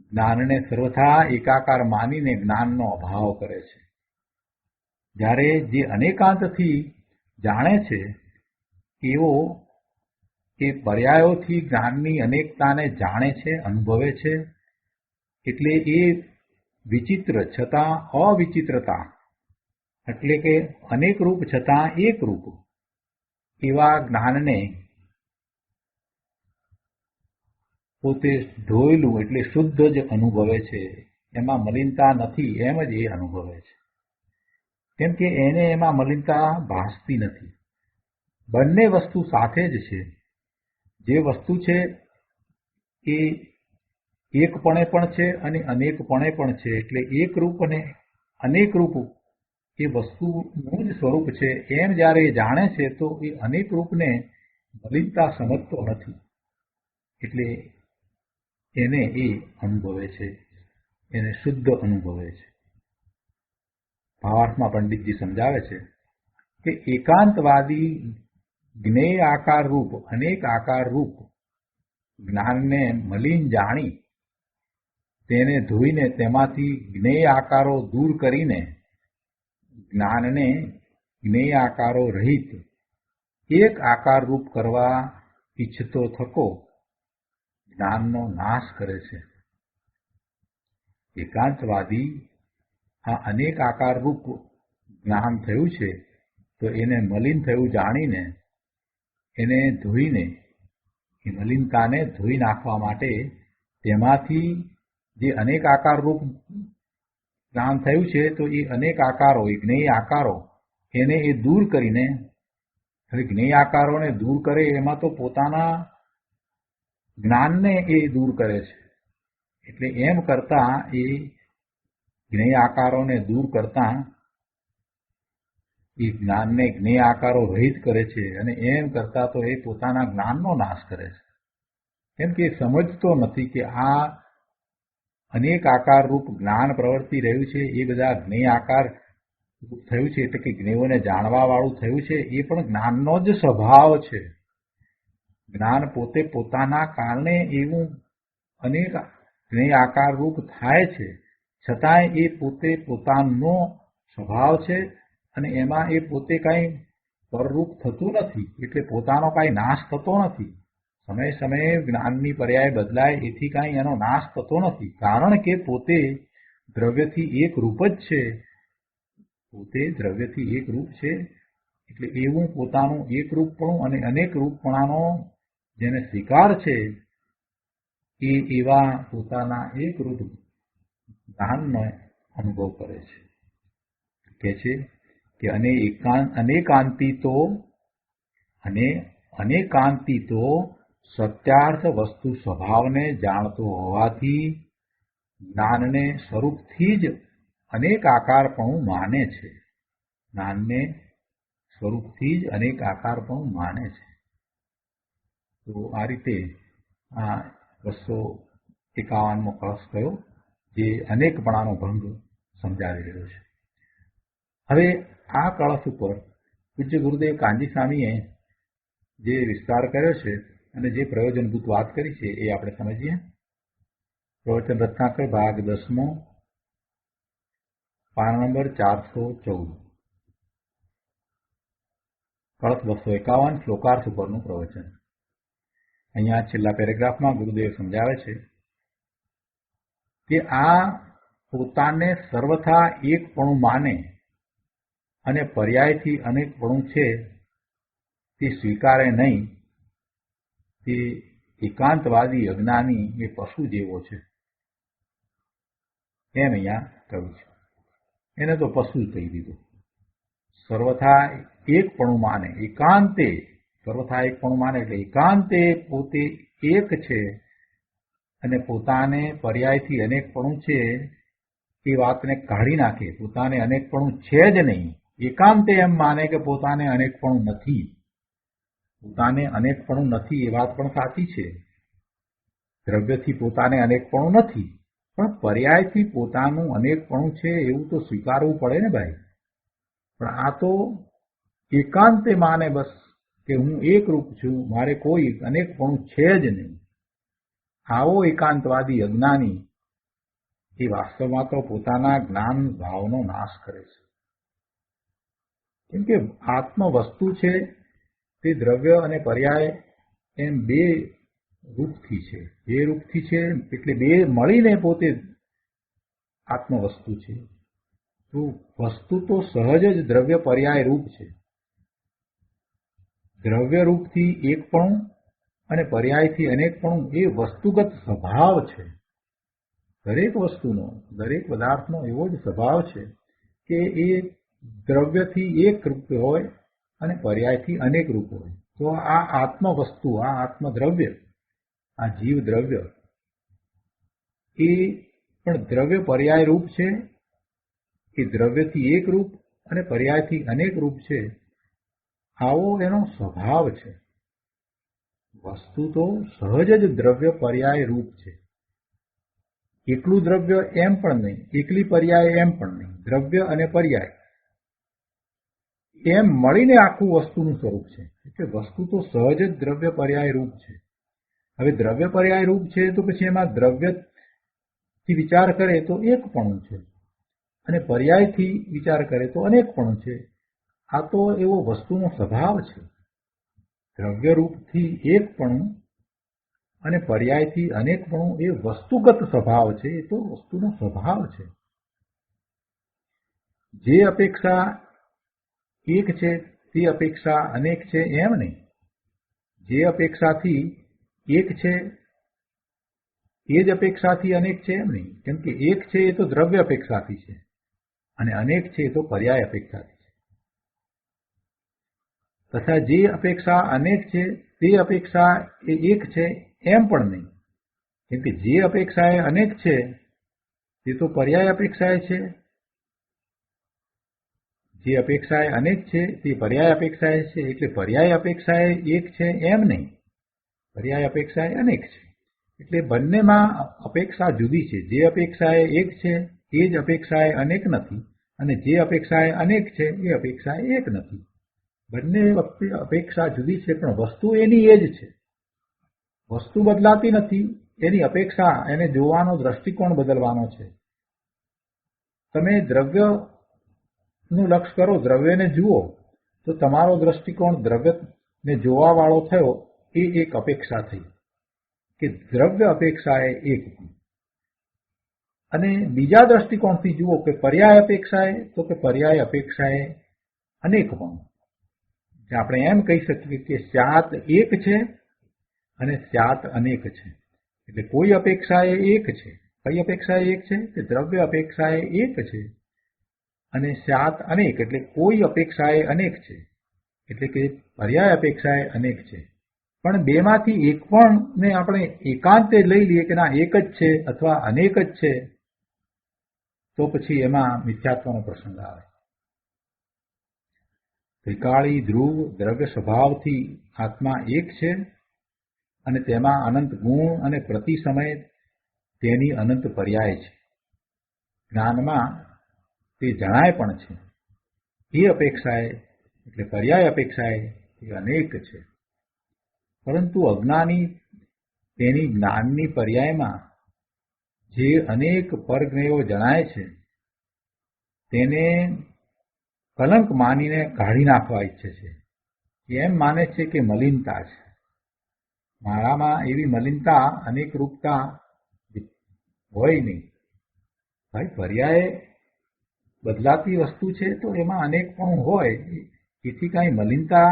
જ્ઞાનને સર્વથા એકાકાર માનીને જ્ઞાનનો અભાવ કરે છે. જ્યારે જે અનેકાંતથી જાણે છે એવો એ પર્યાયોથી જ્ઞાનની અનેકતાને જાણે છે, અનુભવે છે, એટલે એ વિચિત્ર છતાં અવિચિત્રતા એટલે કે અનેક રૂપ છતાં એક રૂપ એવા જ્ઞાનને પોતે ધોયેલું એટલે શુદ્ધ જ અનુભવે છે. એમાં મલિનતા નથી એમ જ એ અનુભવે છે. કેમ કે એને એમાં મલિનતા ભાસતી નથી. બંને વસ્તુ સાથે જ છે. જે વસ્તુ છે એ એકપણે પણ છે અને અનેકપણે પણ છે. એટલે એક રૂપ અને અનેક રૂપ એ વસ્તુનું જ સ્વરૂપ છે એમ જ્યારે જાણે છે તો એ અનેક રૂપને મલિનતા સમજતો નથી. એટલે એને એ અનુભવે છે, એને શુદ્ધ અનુભવે છે. ભાવાર્થમાં પંડિતજી સમજાવે છે કે એકાંતવાદી જ્ઞેય આકાર રૂપ અનેક આકાર રૂપ જ્ઞાનને મલિન જાણી તેને ધોઈને તેમાંથી જ્ઞેય આકારો દૂર કરીને જ્ઞાનને જ્ઞેય આકારો રહિત એક આકાર રૂપ કરવા ઈચ્છતો થકો જ્ઞાનનો નાશ કરે છે. એકાંતવાદી આ અનેક આકાર રૂપ જ્ઞાન થયું છે તો એને મલિન થયું જાણીને એને ધોઈને એ મલિનતાને ધોઈ નાખવા માટે તેમાંથી જે અનેક આકાર રૂપ જ્ઞાન થયું છે તો એ અનેક આકારો એ જ્ઞેય આકારો એને એ દૂર કરીને, હવે જ્ઞેય આકારોને દૂર કરે એમાં તો પોતાના જ્ઞાનને એ દૂર કરે છે. એટલે એમ કરતા એ જ્ઞેય આકારોને દૂર કરતા એ જ્ઞાનને જ્ઞેય આકારો રહિત કરે છે અને એમ કરતા તો એ પોતાના જ્ઞાનનો નાશ કરે છે. કેમ કે સમજતો નથી કે આ અનેક આકાર રૂપ જ્ઞાન પ્રવર્તી રહ્યું છે એ બધા જ્ઞેય આકાર રૂપ થયું છે એટલે કે જ્ઞેયોને જાણવા વાળું થયું છે એ પણ જ્ઞાનનો જ સ્વભાવ છે. જ્ઞાન પોતે પોતાના કારણે એવું અનેક જ્ઞેય આકાર રૂપ થાય છે છતાંય એ પોતે પોતાનો સ્વભાવ છે અને એમાં એ પોતે કાંઈ પરરૂપ થતું નથી. એટલે પોતાનો કાંઈ નાશ થતો નથી. સમયે સમયે જ્ઞાનની પર્યાય બદલાય એથી કાંઈ એનો નાશ થતો નથી. કારણ કે પોતે દ્રવ્યથી એક રૂપ જ છે. પોતે દ્રવ્યથી એક રૂપ છે એટલે એવું પોતાનું એક રૂપપણું અને અનેક રૂપપણાનો જેને સ્વીકાર છે એ એવા પોતાના એક રૂપ જ્ઞાનનો અનુભવ કરે છે. કહે છે કે અનેકાંતી તો સત્યાર્થ વસ્તુ સ્વભાવને જાણતો હોવાથી જ્ઞાનને સ્વરૂપથી જ અનેક આકારપણું માને છે. જ્ઞાનને સ્વરૂપથી જ અનેક આકારપણું માને છે. તો આ રીતે આ 251મો કળશ કયો જે અનેકપણાનો ભંગ સમજાવી રહ્યો છે. હવે આ કળશ ઉપર પૂજ્ય ગુરુદેવ કાનજી સ્વામીએ જે વિસ્તાર કર્યો છે અને જે પ્રયોજનભૂત વાત કરી છે એ આપણે સમજીએ. પ્રવચન રત્નાકર ભાગ 10મો, પાના નંબર 414, કળશ 251, શ્લોકાર્થ ઉપરનું પ્રવચન. અહીંયા છેલ્લા પેરેગ્રાફમાં ગુરુદેવ સમજાવે છે કે આ પોતાને સર્વથા એકપણું માને અને પર્યાયથી અનેકપણું છે તે સ્વીકારે નહીં, તે એકાંતવાદી અજ્ઞાની એ પશુ જેવો છે એમ અહીંયા કહ્યું છે. એને તો પશુ જ કહી દીધું. સર્વથા એકપણું માને, એકાંતે સર્વથા એકપણું માને એટલે એકાંતે પોતે એક છે અને પોતાને પર્યાયથી અનેકપણું છે એ વાતને કાઢી નાખે. પોતાને અનેકપણું છે જ નહીં, એકાંતે એમ માને કે પોતાને અનેકપણું નથી. પોતાને અનેકપણું નથી એ વાત પણ સાચી છે. દ્રવ્યથી પોતાને અનેકપણું નથી, પણ પર્યાયથી પોતાનું અનેકપણું છે એવું તો સ્વીકારવું પડે ને ભાઈ. પણ આ તો એકાંતે માને બસ કે હું એકરૂપ છું, મારે કોઈ અનેકપણું છે જ નહીં. આવો એકાંતવાદી અજ્ઞાની એ વાસ્તવમાં તો પોતાના જ્ઞાન ભાવનો નાશ કરે છે. કેમ કે આત્મ વસ્તુ છે તે દ્રવ્ય અને પર્યાય એમ બે રૂપથી છે. બે રૂપથી છે એટલે બે મળીને પોતે આત્મ વસ્તુ છે. તો વસ્તુ તો સહજ જ દ્રવ્ય પર્યાય રૂપ છે. દ્રવ્ય રૂપથી એકપણું અને પર્યાયથી અનેકપણું એ વસ્તુગત સ્વભાવ છે. દરેક વસ્તુનો, દરેક પદાર્થનો એવો જ સ્વભાવ છે કે એ દ્રવ્યથી એક રૂપ હોય અને પર્યાયથી અનેક રૂપ હોય. તો આ આત્મ વસ્તુ, આ આત્મદ્રવ્ય, આ જીવ દ્રવ્ય એ પણ દ્રવ્ય પર્યાય રૂપ છે. એ દ્રવ્યથી એક રૂપ અને પર્યાયથી અનેક રૂપ છે. આવો એનો સ્વભાવ છે. વસ્તુ તો સહજ જ દ્રવ્ય પર્યાય રૂપ છે. એકલું દ્રવ્ય એમ પણ નહીં, એકલી પર્યાય એમ પણ નહીં. દ્રવ્ય અને પર્યાય એમ મળીને આખું વસ્તુનું સ્વરૂપ છે. એટલે વસ્તુ તો સહજ જ દ્રવ્ય પર્યાય રૂપ છે. હવે દ્રવ્ય પર્યાય રૂપ છે તો પછી એમાં દ્રવ્યથી વિચાર કરે તો એકપણું છે અને પર્યાયથી વિચાર કરે તો અનેકપણું છે. આ તો એવો વસ્તુનો સ્વભાવ છે. દ્રવ્ય રૂપથી એકપણું અને પર્યાયથી અનેકપણું એ વસ્તુગત સ્વભાવ છે. એ તો વસ્તુનો સ્વભાવ છે. જે અપેક્ષા એક છે તે અપેક્ષા અનેક છે એમ નહીં. જે અપેક્ષાથી એક છે એ જ અપેક્ષાથી અનેક છે એમ નહીં. કેમ કે એક છે એ તો દ્રવ્ય અપેક્ષાથી છે અને અનેક છે એ તો પર્યાય અપેક્ષાથી છે. તથા જે અપેક્ષા અનેક છે તે અપેક્ષા એ એક છે એમ પણ નહીં. કેમ કે જે અપેક્ષા એ અનેક છે તે તો પર્યાય અપેક્ષા છે. જે અપેક્ષા એ અનેક છે તે પર્યાય અપેક્ષા છે. એટલે પર્યાય અપેક્ષા એક છે એમ નહીં, પર્યાય અપેક્ષા એ અનેક છે. એટલે બંનેમાં અપેક્ષા જુદી છે. જે અપેક્ષા એ એક છે એ જ અપેક્ષા એ અનેક નથી અને જે અપેક્ષા એ અનેક છે એ અપેક્ષા એ એક નથી. બંને વખતે અપેક્ષા જુદી છે પણ વસ્તુ એની એ જ છે. વસ્તુ બદલાતી નથી, એની અપેક્ષા, એને જોવાનો દ્રષ્ટિકોણ બદલવાનો છે. તમે દ્રવ્યનું લક્ષ કરો, દ્રવ્યને જુઓ તો તમારો દ્રષ્ટિકોણ દ્રવ્યને જોવા વાળો થયો એ એક અપેક્ષા થઈ કે દ્રવ્ય અપેક્ષા એ એક. અને બીજા દ્રષ્ટિકોણથી જુઓ કે પર્યાય અપેક્ષા એ, તો કે પર્યાય અપેક્ષા એ અનેક પણ. આપણે એમ કહી શકીએ કે સ્યાત એક છે અને સ્યાત અનેક છે. એટલે કોઈ અપેક્ષા એ એક છે. કઈ અપેક્ષા એ એક છે? કે દ્રવ્ય અપેક્ષા એ એક છે અને સ્યાત અનેક એટલે કોઈ અપેક્ષા એ અનેક છે. એટલે કે પર્યાય અપેક્ષા એ અનેક છે. પણ બેમાંથી એક પણ ને આપણે એકાંતે લઈ લઈએ કે ના એક જ છે અથવા અનેક જ છે તો પછી એમાં મિથ્યાત્વનો પ્રસંગ આવે. ત્રિકાળી ધ્રુવ દ્રવ્ય સ્વભાવથી આત્મા એક છે અને તેમાં અનંત ગુણ અને પ્રતિ સમય તેની અનંત પર્યાય છે. જ્ઞાનમાં તે જણાય પણ છે. એ અપેક્ષાએ એટલે પર્યાય અપેક્ષાએ એ અનેક છે. પરંતુ અજ્ઞાની તેની જ્ઞાનની પર્યાયમાં જે અનેક પરજ્ઞેયો જણાય છે તેને કલંક માનીને કાઢી નાખવા ઈચ્છે છે. એમ માને છે કે મલિનતા છે, મારામાં એવી મલિનતા અનેક રૂપતા હોય નહીં. ભાઈ, પર્યાય બદલાતી વસ્તુ છે તો એમાં અનેક પણ હોય, એથી કાંઈ મલિનતા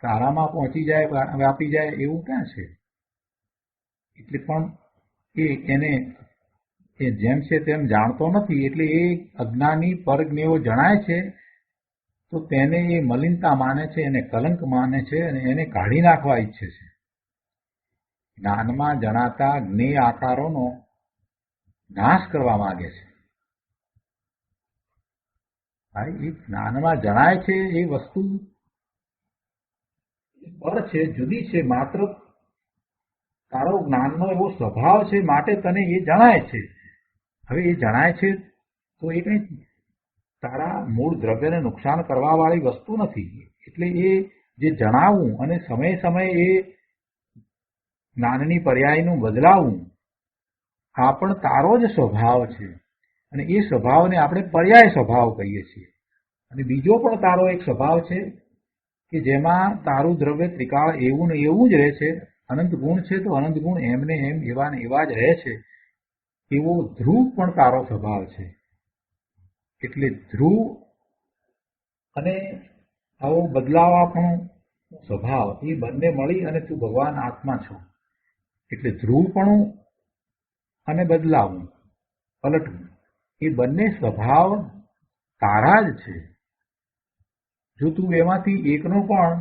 તારામાં પહોંચી જાય, વ્યાપી જાય એવું ક્યાં છે? એટલે પણ એને જેમ છે તેમ જાણતો નથી, એટલે એ અજ્ઞાની પરજ્ઞેયો જણાય છે તો તેને એ મલિનતા માને છે, એને કલંક માને છે અને એને કાઢી નાખવા ઈચ્છે છે. જ્ઞાનમાં જણાતા જ્ઞેય આકારોનો નાશ કરવા માંગે છે. એ જ્ઞાનમાં જણાય છે એ વસ્તુ પર છે, જુદી છે, માત્ર તારો જ્ઞાનનો એવો સ્વભાવ છે માટે તને એ જણાય છે. હવે એ જણાય છે તો એ કંઈ તારા મૂળ દ્રવ્યને નુકસાન કરવા વાળી વસ્તુ નથી. એટલે એ જે જણાવવું અને સમયે સમયે એ જ્ઞાનની પર્યાયનું બદલાવવું આ પણ તારો જ સ્વભાવ છે. અને એ સ્વભાવને આપણે પર્યાય સ્વભાવ કહીએ છીએ. અને બીજો પણ તારો એક સ્વભાવ છે કે જેમાં તારું દ્રવ્ય ત્રિકાળ એવું ને એવું જ રહે છે. અનંત ગુણ છે તો અનંત ગુણ એમને એમ એવા ને એવા જ રહે છે. એવો ધ્રુવ પણ તારો સ્વભાવ છે. એટલે ધ્રુવ અને આવો બદલાવા પણ સ્વભાવ એ બંને મળી અને તું ભગવાન આત્મા છો. એટલે ધ્રુવપણું અને બદલાવું, પલટવું એ બંને સ્વભાવ તારા જ છે. જો તું એમાંથી એકનો પણ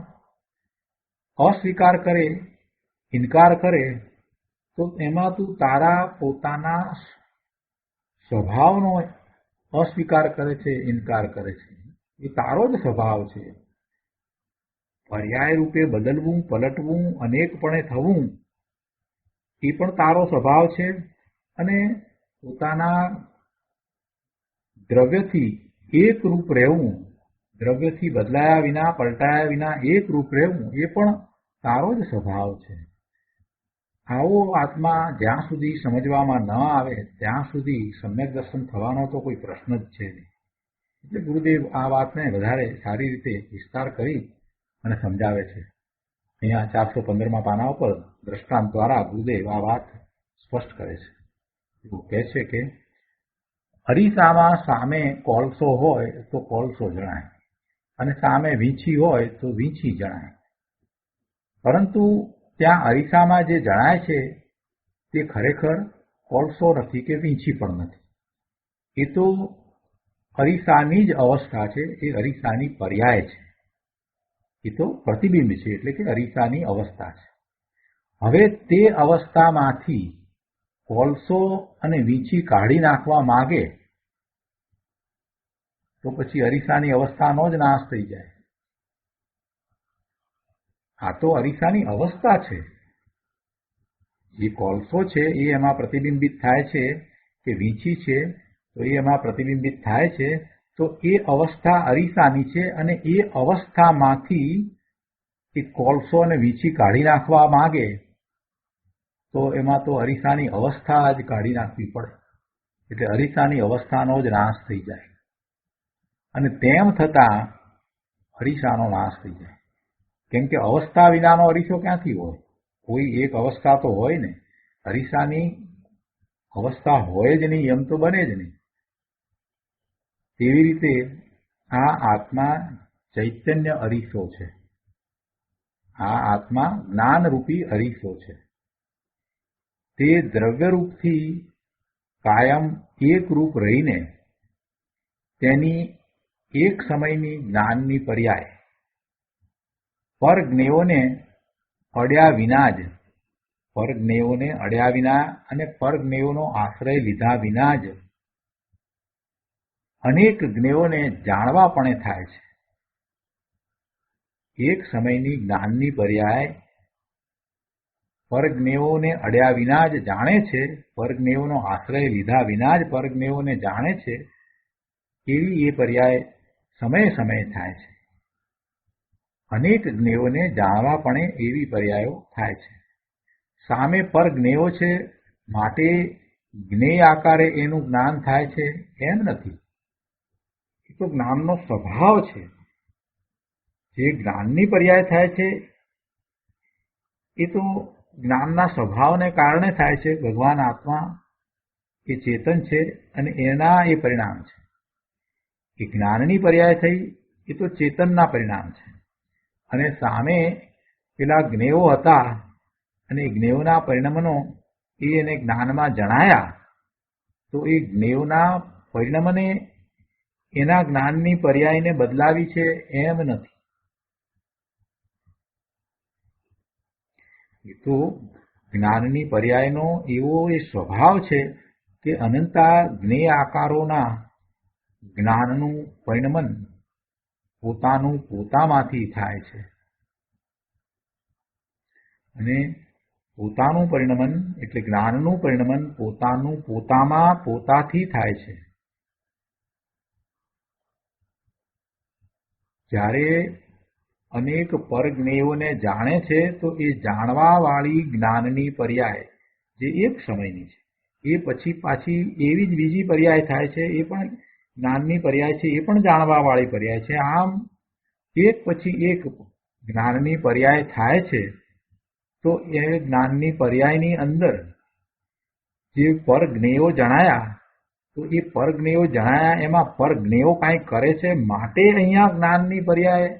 અસ્વીકાર કરે, ઇનકાર કરે તો એમાં તું તારા પોતાના સ્વભાવનો અસ્વીકાર કરે છે, ઇનકાર કરે છે. એ તારો જ સ્વભાવ છે. પર્યાય રૂપે બદલવું, પલટવું, અનેકપણે થવું એ પણ તારો સ્વભાવ છે. અને પોતાના દ્રવ્યથી એક રૂપ રહેવું, દ્રવ્યથી બદલાયા વિના, પલટાયા વિના એક રૂપ રહેવું એ પણ તારો જ સ્વભાવ છે. આવો આત્મા જ્યાં સુધી સમજવામાં ન આવે ત્યાં સુધી સમ્યક દર્શન થવાનો તો કોઈ પ્રશ્ન જ છે નહીં. એટલે ગુરુદેવ આ વાતને વધારે સારી રીતે વિસ્તાર કરી અને સમજાવે છે. અહીંયા 415માં પાના ઉપર દ્રષ્ટાંત દ્વારા ગુરુદેવ આ વાત સ્પષ્ટ કરે છે. એવું કહે છે કે અરીસામાં સામે કોલસો હોય તો કોલસો જણાય અને સામે વીંછી હોય તો વીંછી જણાય. પરંતુ ત્યાં અરીસામાં જે જણાય છે તે ખરેખર કોલસો નથી કે વીંછી પણ નથી. એ તો અરીસાની જ અવસ્થા છે. એ અરીસાની પર્યાય છે. એ તો પ્રતિબિંબ છે, એટલે કે અરીસાની અવસ્થા છે. હવે તે અવસ્થામાંથી કોલસો અને વીંછી કાઢી નાખવા માગે તો પછી અરીસાની અવસ્થાનો જ નાશ થઈ જાય. આ તો અરીસાની અવસ્થા છે. જે કોલસો છે એ એમાં પ્રતિબિંબિત થાય છે કે વીંછી છે તો એ એમાં પ્રતિબિંબિત થાય છે. તો એ અવસ્થા અરીસાની છે અને એ અવસ્થામાંથી એ કોલસો અને વીંછી કાઢી નાખવા માંગે તો એમાં તો અરીસાની અવસ્થા જ કાઢી નાખવી પડે. એટલે અરીસાની અવસ્થાનો જ નાશ થઈ જાય. અને તેમ છતાં અરીસાનો નાશ થઈ જાય. કેમ કે અવસ્થા વિનાનો અરીસો ક્યાંથી હોય? કોઈ એક અવસ્થા તો હોય ને. અરીસાની અવસ્થા હોય જ નહીં એમ તો બને જ નહીં. તેવી રીતે આ આત્મા ચૈતન્ય અરીસો છે. આ આત્મા જ્ઞાનરૂપી અરીસો છે. તે દ્રવ્યરૂપથી કાયમ એક રૂપ રહીને તેની એક સમયની જ્ઞાનની પર્યાય પરજ્ઞેયોને અડ્યા વિના જ, પરજ્ઞેયોને અડ્યા વિના અને પરજ્ઞેયોનો આશ્રય લીધા વિના જ અનેક જ્ઞેયોને જાણવાપણે થાય છે. એક સમયની જ્ઞાનની પર્યાય પરજ્ઞેયોને અડ્યા વિના જ જાણે છે, પરજ્ઞેયોનો આશ્રય લીધા વિના જ પરજ્ઞેયોને જાણે છે. એવી એ પર્યાય સમયે સમયે થાય છે. અનેક જ્ઞેયોને જાણવાપણે એવી પર્યાયો થાય છે. સામે પર જ્ઞેયો છે માટે જ્ઞેય આકારે એનું જ્ઞાન થાય છે એમ નથી. એ તો જ્ઞાનનો સ્વભાવ છે. જે જ્ઞાનની પર્યાય થાય છે એ તો જ્ઞાનના સ્વભાવને કારણે થાય છે. ભગવાન આત્મા એ ચેતન છે અને એના એ પરિણામ છે. એ જ્ઞાનની પર્યાય થઈ એ તો ચેતનના પરિણામ છે. અને સામે પેલા જ્ઞેયો હતા અને જ્ઞેયોના પરિણમનો એને જ્ઞાનમાં જણાયા, તો એ જ્ઞેયોના પરિણમને એના જ્ઞાનની પર્યાયને બદલાવી છે એમ નથી. એ તો જ્ઞાનની પર્યાયનો એવો એ સ્વભાવ છે કે અનંતા જ્ઞેય આકારોના જ્ઞાનનું પરિણમન પોતાનું પોતામાંથી થાય છે. અને પોતાનું પરિણમન એટલે જ્ઞાનનું પરિણમન પોતાનું પોતામાં પોતાથી થાય છે. જ્યારે અનેક પરજ્ઞેયોને જાણે છે તો એ જાણવાવાળી જ્ઞાનની પર્યાય જે એક સમયની છે એ પછી પાછી એવી જ બીજી પર્યાય થાય છે. એ પણ જ્ઞાનની પર્યાય છે, એ પણ જાણવાવાળી પર્યાય છે. આમ એક પછી એક જ્ઞાનની પર્યાય થાય છે. તો એ જ્ઞાનની પર્યાયની અંદર જે પરજ્ઞેયો જણાયા, તો એ પરજ્ઞેયો જણાયા એમાં પરજ્ઞેયો કાંઈ કરે છે માટે અહીંયા જ્ઞાનની પર્યાય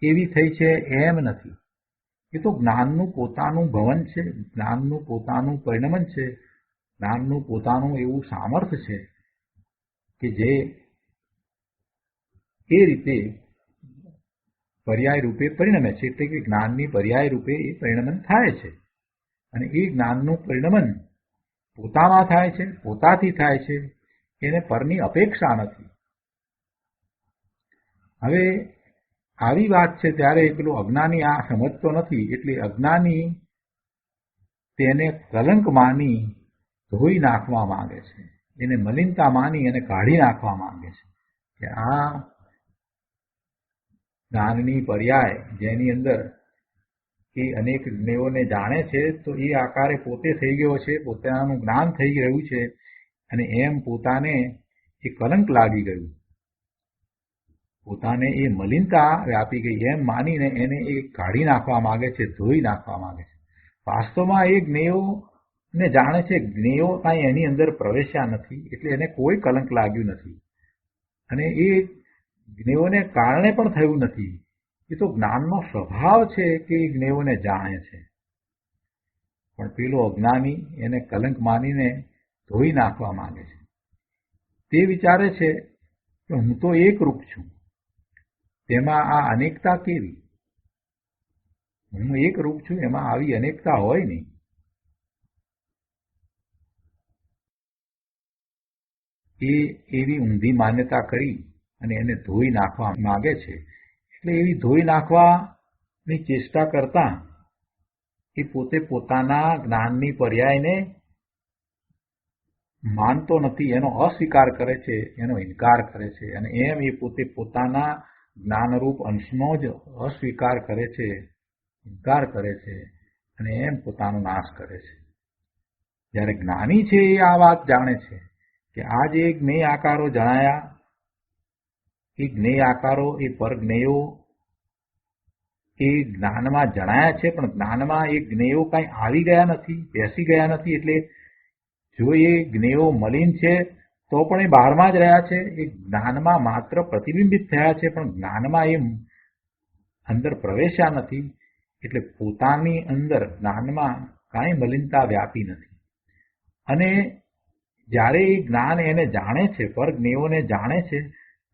એવી થઈ છે એમ નથી. એ તો જ્ઞાનનું પોતાનું ભવન છે, જ્ઞાનનું પોતાનું પરિણમન છે, જ્ઞાનનું પોતાનું એવું સામર્થ્ય છે કે જે એ રીતે પર્યાય રૂપે પરિણમે છે. એટલે કે જ્ઞાનની પર્યાય રૂપે એ પરિણમન થાય છે. અને એ જ્ઞાનનું પરિણમન પોતામાં થાય છે, પોતાથી થાય છે. એને પરની અપેક્ષા નથી. હવે આવી વાત છે ત્યારે પેલો અજ્ઞાની આ સમજતો નથી. એટલે અજ્ઞાની તેને કલંક માની ધોઈ નાખવા માંગે છે. એને મલિનતા માની અને કાઢી નાખવા માંગે છે કે આ જ્ઞાનની પર્યાય જેની અંદર એ અનેક જ્ઞેયોને જાણે છે તો એ આકારે પોતે થઈ ગયો છે, પોતાનું જ્ઞાન થઈ રહ્યું છે. અને એમ પોતાને એ કલંક લાગી ગયું, પોતાને એ મલિનતા વ્યાપી ગઈ એમ માનીને એને એ કાઢી નાખવા માંગે છે, ધોઈ નાખવા માંગે છે. વાસ્તવમાં એ જ્ઞેયોને જાણે છે. જ્ઞેયો કાંઈ એની અંદર પ્રવેશ્યા નથી, એટલે એને કોઈ કલંક લાગ્યું નથી. અને એ જ્ઞેયોને કારણે પણ થયું નથી. એ તો જ્ઞાનનો સ્વભાવ છે કે એ જ્ઞેયોને જાણે છે. પણ પેલો અજ્ઞાની એને કલંક માનીને ધોઈ નાખવા માંગે છે. તે વિચારે છે કે હું તો એક રૂપ છું, તેમાં આ અનેકતા કેવી? હું એક રૂપ છું, એમાં આવી અનેકતા હોય નહીં. એ એવી ઊંધી માન્યતા કરી અને એને ધોઈ નાખવા માંગે છે. એટલે એવી ધોઈ નાખવાની ચેષ્ટા કરતા એ પોતે પોતાના જ્ઞાનની પર્યાયને માનતો નથી, એનો અસ્વીકાર કરે છે, એનો ઇનકાર કરે છે. અને એમ એ પોતે પોતાના જ્ઞાનરૂપ અંશનો જ અસ્વીકાર કરે છે, ઇનકાર કરે છે, અને એમ પોતાનો નાશ કરે છે. જ્યારે જ્ઞાની છે એ આ વાત જાણે છે કે આ જે જ્ઞેય આકારો જણાયા, એ જ્ઞેય આકારો, એ પરજ્ઞેયો એ જ્ઞાનમાં જણાયા છે. પણ જ્ઞાનમાં એ જ્ઞેયો કાંઈ આવી ગયા નથી, બેસી ગયા નથી. એટલે જો એ જ્ઞેયો મલિન છે તો પણ એ બહારમાં જ રહ્યા છે. એ જ્ઞાનમાં માત્ર પ્રતિબિંબિત થયા છે, પણ જ્ઞાનમાં એ અંદર પ્રવેશ્યા નથી. એટલે પોતાની અંદર જ્ઞાનમાં કાંઈ મલિનતા વ્યાપી નથી. અને જ્યારે એ જ્ઞાન એને જાણે છે, પરજ્ઞેયોને જાણે છે,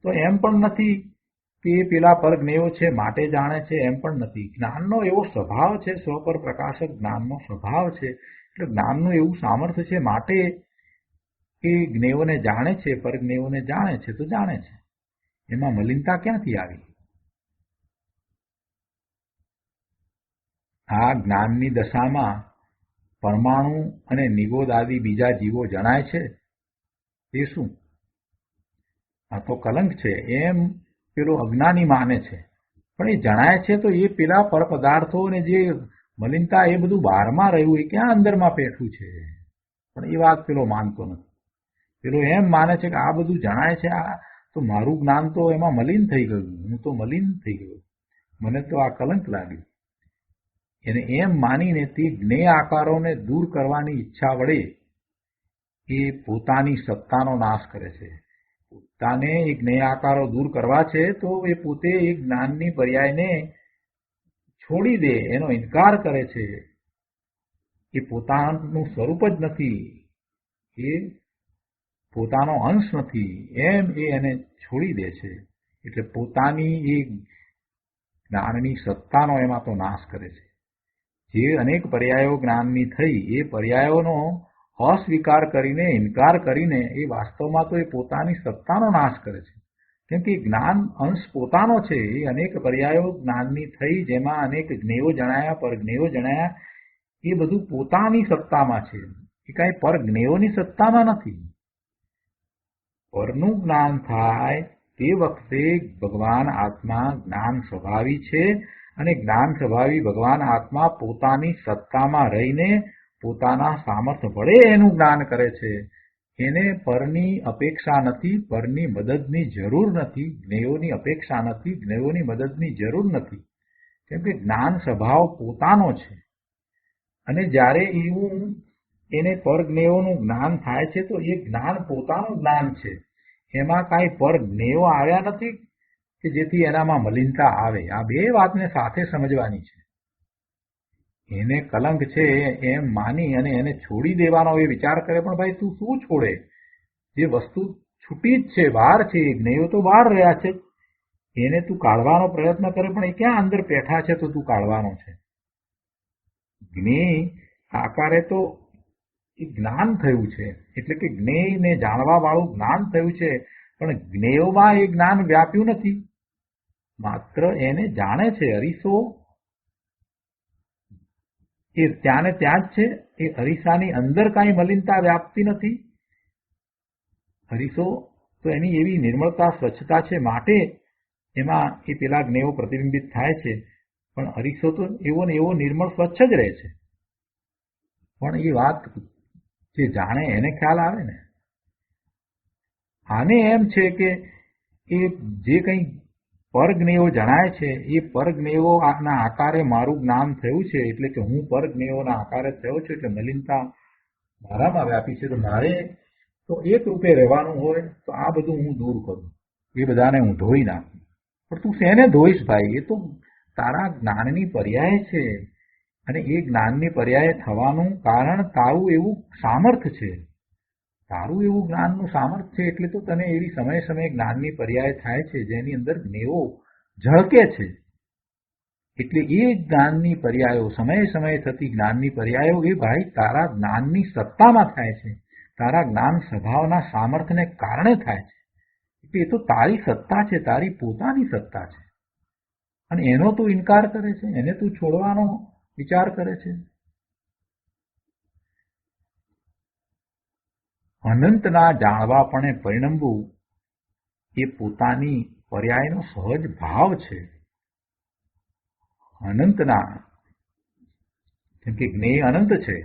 તો એમ પણ નથી કે એ પેલા પરજ્ઞેયો છે માટે જાણે છે, એમ પણ નથી. જ્ઞાનનો એવો સ્વભાવ છે, સ્વપર પ્રકાશક જ્ઞાનનો સ્વભાવ છે. એટલે જ્ઞાનનું એવું સામર્થ્ય છે માટે એ જ્ઞેયોને જાણે છે, પરજ્ઞેયોને જાણે છે તો જાણે છે. એમાં મલિનતા ક્યાંથી આવી? આ જ્ઞાનની દશામાં પરમાણુ અને નિગોદ આદિ બીજા જીવો જણાય છે. એ શું? આ તો કલંક છે એમ પેલો અજ્ઞાની માને છે. પણ એ જણાય છે તો એ પેલા પર પદાર્થો અને જે મલિનતા એ બધું બહારમાં રહ્યું એ ક્યાં અંદરમાં પેઠું છે. પણ એ વાત પેલો માનતો નથી. પેલો એમ માને છે કે આ બધું જણાય છે, આ તો મારું જ્ઞાન તો એમાં મલિન થઈ ગયું, હું તો મલિન થઈ ગયો, મને તો આ કલંક લાગ્યું. એને એમ માનીને તે જ્ઞેય આકારોને દૂર કરવાની ઈચ્છા વડે એ પોતાની સત્તાનો નાશ કરે છે. પોતાને એ જ્ઞેય આકારો દૂર કરવા છે તો એ પોતે એ જ્ઞાનની પર્યાયને છોડી દે, એનો ઇનકાર કરે છે. એ પોતાનું સ્વરૂપ જ નથી, એ પોતાનો અંશ નથી, એમ એ એને છોડી દે છે. એટલે પોતાની એ જ્ઞાનની સત્તાનો એમાં તો નાશ કરે છે. જે અનેક પર્યાયો જ્ઞાનની થઈ એ પર્યાયોનો અસ્વીકાર કરીને, ઇનકાર કરીને એ વાસ્તવમાં તો એ પોતાની સત્તાનો નાશ કરે છે. કેમ કે જ્ઞાન અંશ પોતાનો છે. એ અનેક પર્યાયો જ્ઞાનની થઈ, જેમાં અનેક જ્ઞેયો જણાયા, પરજ્ઞેયો જણાયા, એ બધું પોતાની સત્તામાં છે. એ કાંઈ પરજ્ઞેયોની સત્તામાં નથી. પરનું જ્ઞાન થાય તે વખતે ભગવાન આત્મા જ્ઞાન સ્વભાવી છે, અને જ્ઞાન સ્વભાવી ભગવાન આત્મા પોતાની સત્તામાં રહીને પોતાના સામર્થ્ય વડે એનું જ્ઞાન કરે છે. એને પરની અપેક્ષા નથી, પરની મદદની જરૂર નથી, જ્ઞેયોની અપેક્ષા નથી, જ્ઞેયોની મદદની જરૂર નથી. કેમ કે જ્ઞાન સ્વભાવ પોતાનો છે. અને જ્યારે એવું એને પરજ્ઞેયોનું જ્ઞાન થાય છે તો એ જ્ઞાન પોતાનું જ્ઞાન છે. એમાં કાંઈ પરજ્ઞેયો આવ્યા નથી કે જેથી એનામાં મલિનતા આવે. આ બે વાતને સાથે સમજવાની છે. એને કલંક છે એમ માની અને એને છોડી દેવાનો એ વિચાર કરે, પણ ભાઈ તું શું છોડે? જે વસ્તુ છૂટી જ છે, બહાર છે, જ્ઞેયો તો બહાર રહ્યા છે, એને તું કાઢવાનો પ્રયત્ન કરે, પણ એ ક્યાં અંદર પેઠા છે તો તું કાઢવાનો છે? જ્ઞેય આકારે તો એ જ્ઞાન થયું છે, એટલે કે જ્ઞેયને જાણવા વાળું જ્ઞાન થયું છે, પણ જ્ઞેયોમાં એ જ્ઞાન વ્યાપ્યું નથી, માત્ર એને જાણે છે. અરીસો એ ત્યાં ને ત્યાં જ છે. એ અરીસાની અંદર કાંઈ મલિનતા વ્યાપતી નથી. અરીસો તો એની એવી નિર્મળતા, સ્વચ્છતા છે, માટે એમાં એ પેલા જ્ઞેયો પ્રતિબિંબિત થાય છે. પણ અરીસો તો એવો ને એવો નિર્મળ સ્વચ્છ જ રહે છે. પણ એ વાત જે જાણે એને ખ્યાલ આવે ને. આને એમ છે કે એ જે કંઈ પરજ્ઞેયો જણાય છે એ પરજ્ઞેયોના આકારે મારું જ્ઞાન થયું છે, એટલે કે હું પરજ્ઞેયોના આકારે થયો છું, એટલે મલિનતા મારામાં વ્યાપી છે. તો મારે તો એક રૂપે રહેવાનું હોય તો આ બધું હું દૂર કરું, એ બધાને હું ધોઈ નાખું. પણ તું શેને ધોઈશ ભાઈ? એ તો તારા જ્ઞાનની પર્યાય છે, અને એ જ્ઞાનની પર્યાય થવાનું કારણ તારું એવું સામર્થ્ય છે. તારું એવું જ્ઞાનનું સામર્થ્ય છે એટલે તો તને એવી સમયે સમયે જ્ઞાનની પર્યાય થાય છે, જેની અંદર જ્ઞેયો ઝળકે છે. એટલે એ જ્ઞાનની પર્યાયો, સમયે સમયે થતી જ્ઞાનની પર્યાયો, એ ભાઈ તારા જ્ઞાનની સત્તામાં થાય છે, તારા જ્ઞાન સ્વભાવના સામર્થ્યને કારણે થાય છે. એટલે એ તો તારી સત્તા છે, તારી પોતાની સત્તા છે, અને એનો તું ઇનકાર કરે છે, એને તું છોડવાનો વિચાર કરે છે. અનંતના જાણવાપણે પરિણમવું એ પોતાની પર્યાયનો સહજ ભાવ છે. અનંતના, કેમ કે જ્ઞેય અનંત છે,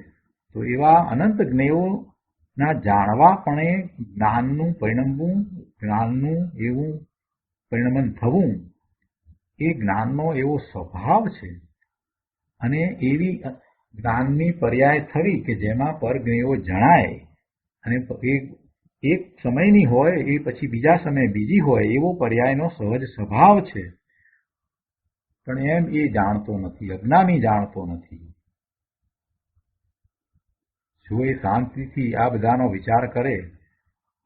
તો એવા અનંત જ્ઞેયોના જાણવાપણે જ્ઞાનનું પરિણમવું, જ્ઞાનનું એવું પરિણમન થવું, એ જ્ઞાનનો એવો સ્વભાવ છે. અને એવી જ્ઞાનની પર્યાય થવી કે જેમાં પરજ્ઞેયો જણાય, અને એક સમયની હોય એ પછી બીજા સમયે બીજી હોય, એવો પર્યાયનો સહજ સ્વભાવ છે. પણ એમ એ જાણતો નથી, અજ્ઞાની જાણતો નથી. જો એ શાંતિથી આ બધાનો વિચાર કરે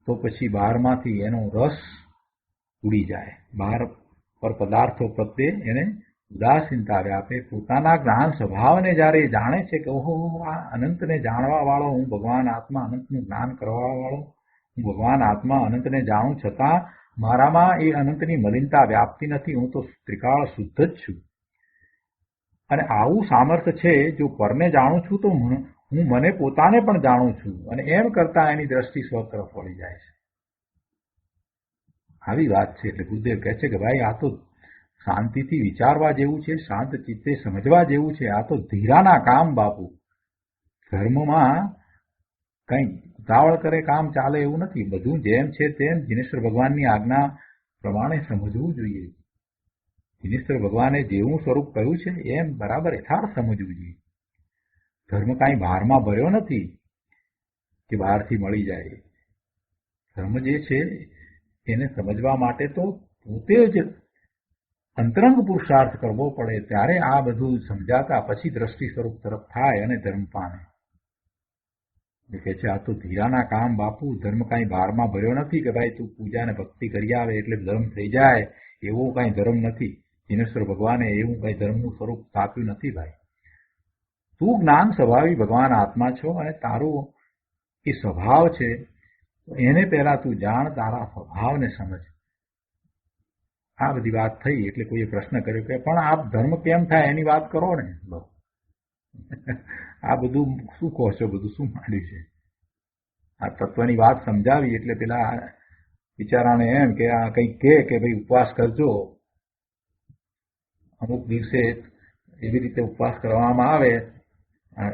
તો પછી બહારમાંથી એનો રસ ઉડી જાય. બહાર પર પદાર્થો પ્રત્યે એને ઉદાસીનતા વ્યાપે. પોતાના જ્ઞાન સ્વભાવને જ્યારે જાણે છે કે ઓહો, આ અનંતને જાણવા વાળો હું, ભગવાન આત્મા અનંતનું જ્ઞાન કરવા વાળો હું, ભગવાન આત્મા અનંતને જાણું છતાં મારામાં એ અનંતની મલિનતા વ્યાપતી નથી, હું તો ત્રિકાળ શુદ્ધ જ છું. અને આવું સામર્થ્ય છે, જો પરને જાણું છું તો હું મને પોતાને પણ જાણું છું, અને એમ કરતા એની દ્રષ્ટિ સ્વ તરફ વળી જાય છે. આવી વાત છે. એટલે ગુરુદેવ કહે છે કે ભાઈ આ તો શાંતિથી વિચારવા જેવું છે, શાંત ચિત્તે સમજવા જેવું છે. આ તો ધીરાના કામ બાપુ. ધર્મમાં કંઈ ઉતાવળ કરે કામ ચાલે એવું નથી. બધું જેમ છે તેમ જીનેશ્વર ભગવાનની આજ્ઞા પ્રમાણે સમજવું જોઈએ. જીનેશ્વર ભગવાને જેવું સ્વરૂપ કહ્યું છે એમ બરાબર યથાર્થ સમજવું જોઈએ. ધર્મ કાંઈ બહારમાં ભર્યો નથી કે બહારથી મળી જાય. ધર્મ જે છે એને સમજવા માટે તો પોતે જ અંતરંગ પુરુષાર્થ કરવો પડે, ત્યારે આ બધું સમજાતા પછી દ્રષ્ટિ સ્વરૂપ તરફ થાય અને ધર્મ પામે. કે છે આ તો ધીરાના કામ બાપુ. ધર્મ કાંઈ બહારમાં ભર્યો નથી કે ભાઈ તું પૂજા ને ભક્તિ કરી આવે એટલે ધર્મ થઈ જાય, એવો કાંઈ ધર્મ નથી. જીનેશ્વર ભગવાને એવું કાંઈ ધર્મનું સ્વરૂપ સ્થાપ્યું નથી ભાઈ. તું જ્ઞાન સ્વભાવી ભગવાન આત્મા છો અને તારું એ સ્વભાવ છે એને પહેલા તું જાણ, તારા સ્વભાવને સમજ. આ બધી વાત થઈ એટલે કોઈએ પ્રશ્ન કર્યો કે પણ આપ ધર્મ કેમ થાય એની વાત કરો ને. આ બધું શું કહો છો, બધું શું માંડ્યું છે? આ તત્વની વાત સમજાવી એટલે પેલા બિચારાને એમ કે આ કંઈક કે ભાઈ ઉપવાસ કરજો, અમુક દિવસે એવી રીતે ઉપવાસ કરવામાં આવે,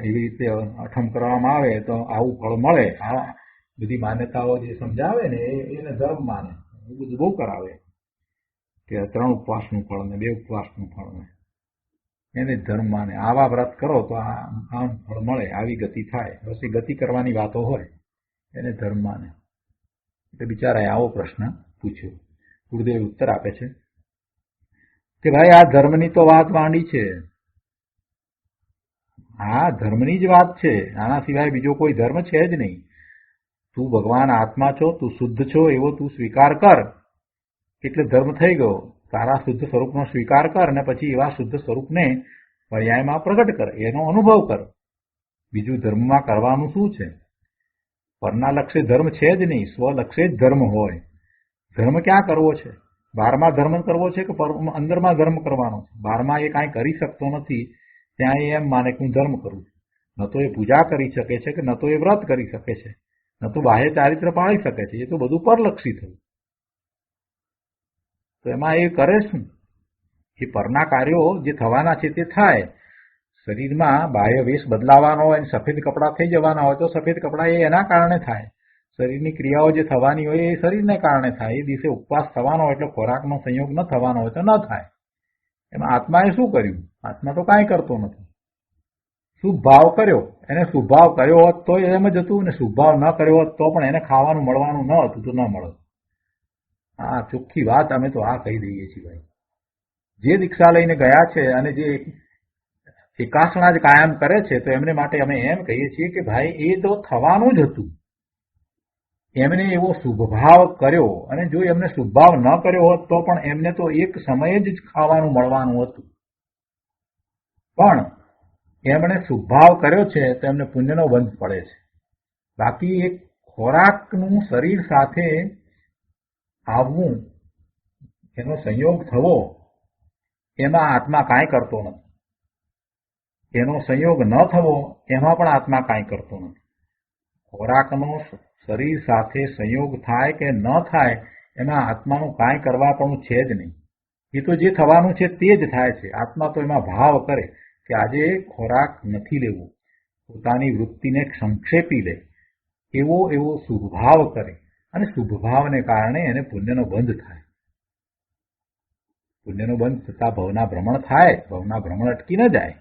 એવી રીતે અઠમ કરવામાં આવે તો આવું ફળ મળે. આ બધી માન્યતાઓ જે સમજાવે ને એને ધર્મ માને. એ બધું બહુ કરાવે કે 3 ઉપવાસનું ફળ ને 2 ઉપવાસનું ફળ ને એને ધર્મ માને. આવા વ્રત કરો તો આમ ફળ મળે, આવી ગતિ થાય. બસ એ ગતિ કરવાની વાતો હોય એને ધર્મ માને. એટલે બિચારાએ આવો પ્રશ્ન પૂછ્યો. ગુરુદેવ ઉત્તર આપે છે કે ભાઈ આ ધર્મની તો વાત માંડી છે, આ ધર્મની જ વાત છે. આના સિવાય બીજો કોઈ ધર્મ છે જ નહીં. તું ભગવાન આત્મા છો, તું શુદ્ધ છો એવો તું સ્વીકાર કર એટલે ધર્મ થઈ ગયો. તારા શુદ્ધ સ્વરૂપનો સ્વીકાર કર અને પછી એવા શુદ્ધ સ્વરૂપને પર્યાયમાં પ્રગટ કર, એનો અનુભવ કર. બીજું ધર્મમાં કરવાનું શું છે? પરના લક્ષ્ય ધર્મ છે જ નહીં, સ્વલક્ષ્ય જ ધર્મ હોય. ધર્મ ક્યાં કરવો છે? બહારમાં ધર્મ કરવો છે કે અંદરમાં ધર્મ કરવાનો છે? બહારમાં એ કાંઈ કરી શકતો નથી, ત્યાં એ એમ માને કે હું ધર્મ કરું છું. ન તો એ પૂજા કરી શકે છે કે ન તો એ વ્રત કરી શકે છે, ન તો બાહ્ય ચારિત્ર પાળી શકે છે. એ તો બધું પરલક્ષી થયું. તો એમાં એ કરે શું? એ પરના કાર્યો જે થવાના છે તે થાય. શરીરમાં બાહ્ય વેશ બદલાવાનો હોય, સફેદ કપડાં થઈ જવાના હોય તો સફેદ કપડાં એ એના કારણે થાય. શરીરની ક્રિયાઓ જે થવાની હોય એ શરીરને કારણે થાય. એ દિવસે ઉપવાસ થવાનો હોય એટલે ખોરાકનો સંયોગ ન થવાનો હોય તો ન થાય. એમાં આત્માએ શું કર્યું? આત્મા તો કાંઈ કરતો નથી. શુભ ભાવ કર્યો, એને શુભ ભાવ કર્યો હોત તો એમ જ હતું, ને શુભ ભાવ ન કર્યો હોત તો પણ એને ખાવાનું મળવાનું ન હતું તો ન મળે. આ ચોખ્ખી વાત અમે તો આ કહી દઈએ છીએ ભાઈ. જે દીક્ષા લઈને ગયા છે અને જે એકાસણા જ કાયમ કરે છે તો એમને માટે અમે એમ કહીએ છીએ કે ભાઈ એ તો થવાનું જ હતું. એમને એવો શુભભાવ કર્યો, અને જો એમને શુભભાવ ન કર્યો હોત તો પણ એમને તો એક સમયે જ ખાવાનું મળવાનું હતું. પણ એમણે શુભભાવ કર્યો છે તો એમને પુણ્યનો બંધ પડે છે. બાકી એક ખોરાકનું શરીર સાથે આવવું, એનો સંયોગ થવો, એમાં આત્મા કાંઈ કરતો નથી. એનો સંયોગ ન થવો એમાં પણ આત્મા કાંઈ કરતો નથી. ખોરાકનો શરીર સાથે સંયોગ થાય કે ન થાય એમાં આત્માનું કાંઈ કરવા પણ છે જ નહીં. એ તો જે થવાનું છે તે જ થાય છે. આત્મા તો એમાં ભાવ કરે કે આજે ખોરાક નથી લેવો, પોતાની વૃત્તિને સંક્ષેપી લે, એવો શુભભાવ કરે, અને શુભભાવને કારણે એને પુણ્યનો બંધ થાય. પુણ્યનો બંધ થતા ભવના ભ્રમણ થાય, ભવના ભ્રમણ અટકી ન જાય.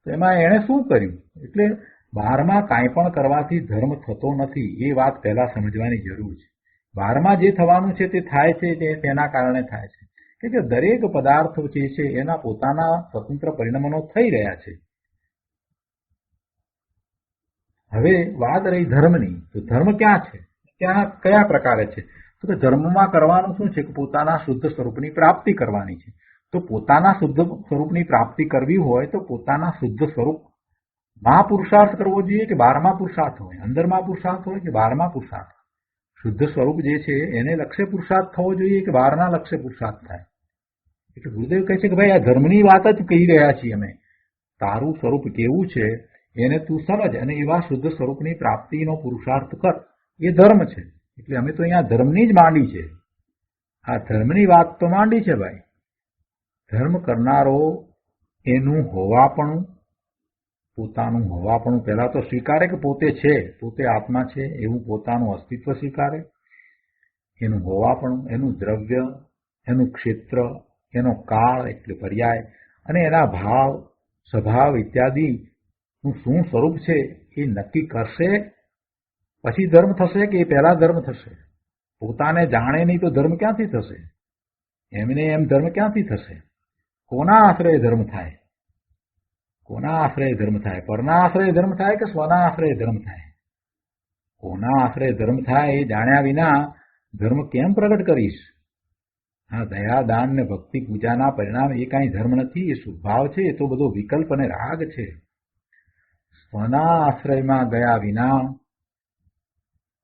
તો એમાં એણે શું કર્યું? એટલે બહારમાં કાંઈ પણ કરવાથી ધર્મ થતો નથી, એ વાત પહેલા સમજવાની જરૂર છે. બહારમાં જે થવાનું છે તે થાય છે, તે તેના કારણે થાય છે કે દરેક પદાર્થો જે છે એના પોતાના સ્વતંત્ર પરિણામો થઈ રહ્યા છે. હવે વાત રહી ધર્મની, તો ધર્મ ક્યાં છે, ત્યાં કયા પ્રકારે છે? તો કે ધર્મમાં કરવાનું શું છે કે પોતાના શુદ્ધ સ્વરૂપની પ્રાપ્તિ કરવાની છે. તો પોતાના શુદ્ધ સ્વરૂપની પ્રાપ્તિ કરવી હોય તો પોતાના શુદ્ધ સ્વરૂપમાં પુરુષાર્થ કરવો જોઈએ કે બહારમાં પુરુષાર્થ હોય, અંદરમાં પુરુષાર્થ હોય કે બહારમાં પુરુષાર્થ? શુદ્ધ સ્વરૂપ જે છે એને લક્ષ્ય પુરુષાર્થ થવો જોઈએ કે બહારના લક્ષ્ય પુરુષાર્થ થાય? એટલે ગુરુદેવ કહે છે કે ભાઈ આ ધર્મની વાત જ કહી રહ્યા છીએ અમે. તારું સ્વરૂપ કેવું છે એને તું સમજ અને એવા શુદ્ધ સ્વરૂપની પ્રાપ્તિનો પુરુષાર્થ કર, એ ધર્મ છે. એટલે અમે તો અહીંયા ધર્મની જ માંડી છે. આ ધર્મની વાત તો માંડી છે ભાઈ. ધર્મ કરનારો એનું હોવાપણું, પોતાનું હોવાપણું પહેલા તો સ્વીકારે કે પોતે છે, પોતે આત્મા છે એવું પોતાનું અસ્તિત્વ સ્વીકારે, એનું હોવાપણું, એનું દ્રવ્ય, એનું ક્ષેત્ર, એનો કાળ એટલે પર્યાય અને એના ભાવ, સ્વભાવ ઇત્યાદિનું શું સ્વરૂપ છે એ નક્કી કરશે પછી ધર્મ થશે કે એ પહેલા ધર્મ થશે? પોતાને જાણે નહીં તો ધર્મ ક્યાંથી થશે? એમને એમ ધર્મ ક્યાંથી થશે? કોના આશ્રય ધર્મ થાય? કોના આશ્રય ધર્મ થાય? પરના આશ્રય ધર્મ થાય કે સ્વના આશ્રય ધર્મ થાય? કોના આશ્રય ધર્મ થાય એ જાણ્યા વિના ધર્મ કેમ પ્રગટ કરીશ? હા, દયા, દાન ને ભક્તિ પૂજાના પરિણામ એ કાંઈ ધર્મ નથી, એ સ્વભાવ છે, એ તો બધો વિકલ્પ અને રાગ છે. સ્વના આશ્રયમાં ગયા વિના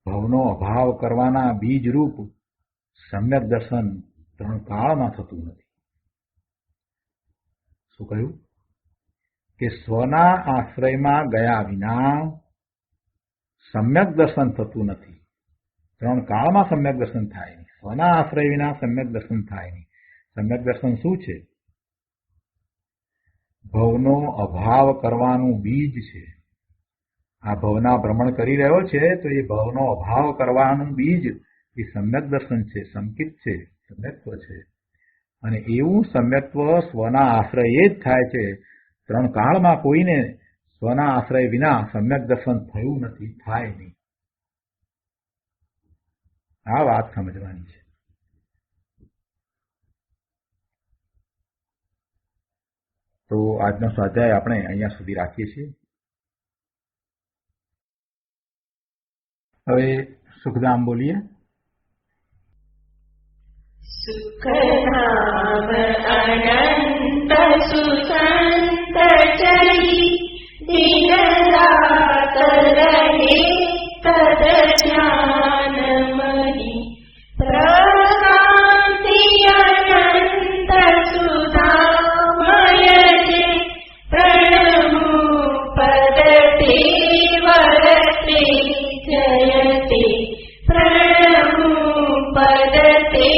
ભવનો અભાવ કરવાના બીજરૂપ સમ્યક દર્શન 3 કાળમાં થતું નથી. શું કહ્યું? કે સ્વના આશ્રયમાં ગયા વિના સમ્યક દર્શન થતું નથી. 3 કાળમાં સમ્યક દર્શન થાય નહીં. સ્વના આશ્રય વિના સમ્યક દર્શન થાય નહીં. સમ્યક દર્શન શું છે? ભવનો અભાવ કરવાનું બીજ છે. આ ભવના ભ્રમણ કરી રહ્યો છે તો એ ભવનો અભાવ કરવાનું બીજ એ સમ્યક દર્શન છે, સંકિત છે, સમ્યક્ત્વ છે. અને એવું સમ્યક્ત્વ સ્વના આશ્રય જ થાય છે. 3 કાળમાં કોઈને સ્વના આશ્રય વિના સમ્યક દર્શન થયું નથી, થાય નહીં. આ વાત સમજવાની છે. તો આજનો સ્વાધ્યાય આપણે અહીંયા સુધી રાખીએ છીએ. હવે સુખધામ બોલીએ. સુખધામ અનંત સુસંત ચરી દિન રાત રહે તદ જ્ઞાન મહી પ્રકાંતિ અનંત સુધામય જે પ્રણમુ પદતે વરતે જયતે પ્રણમુ પદતે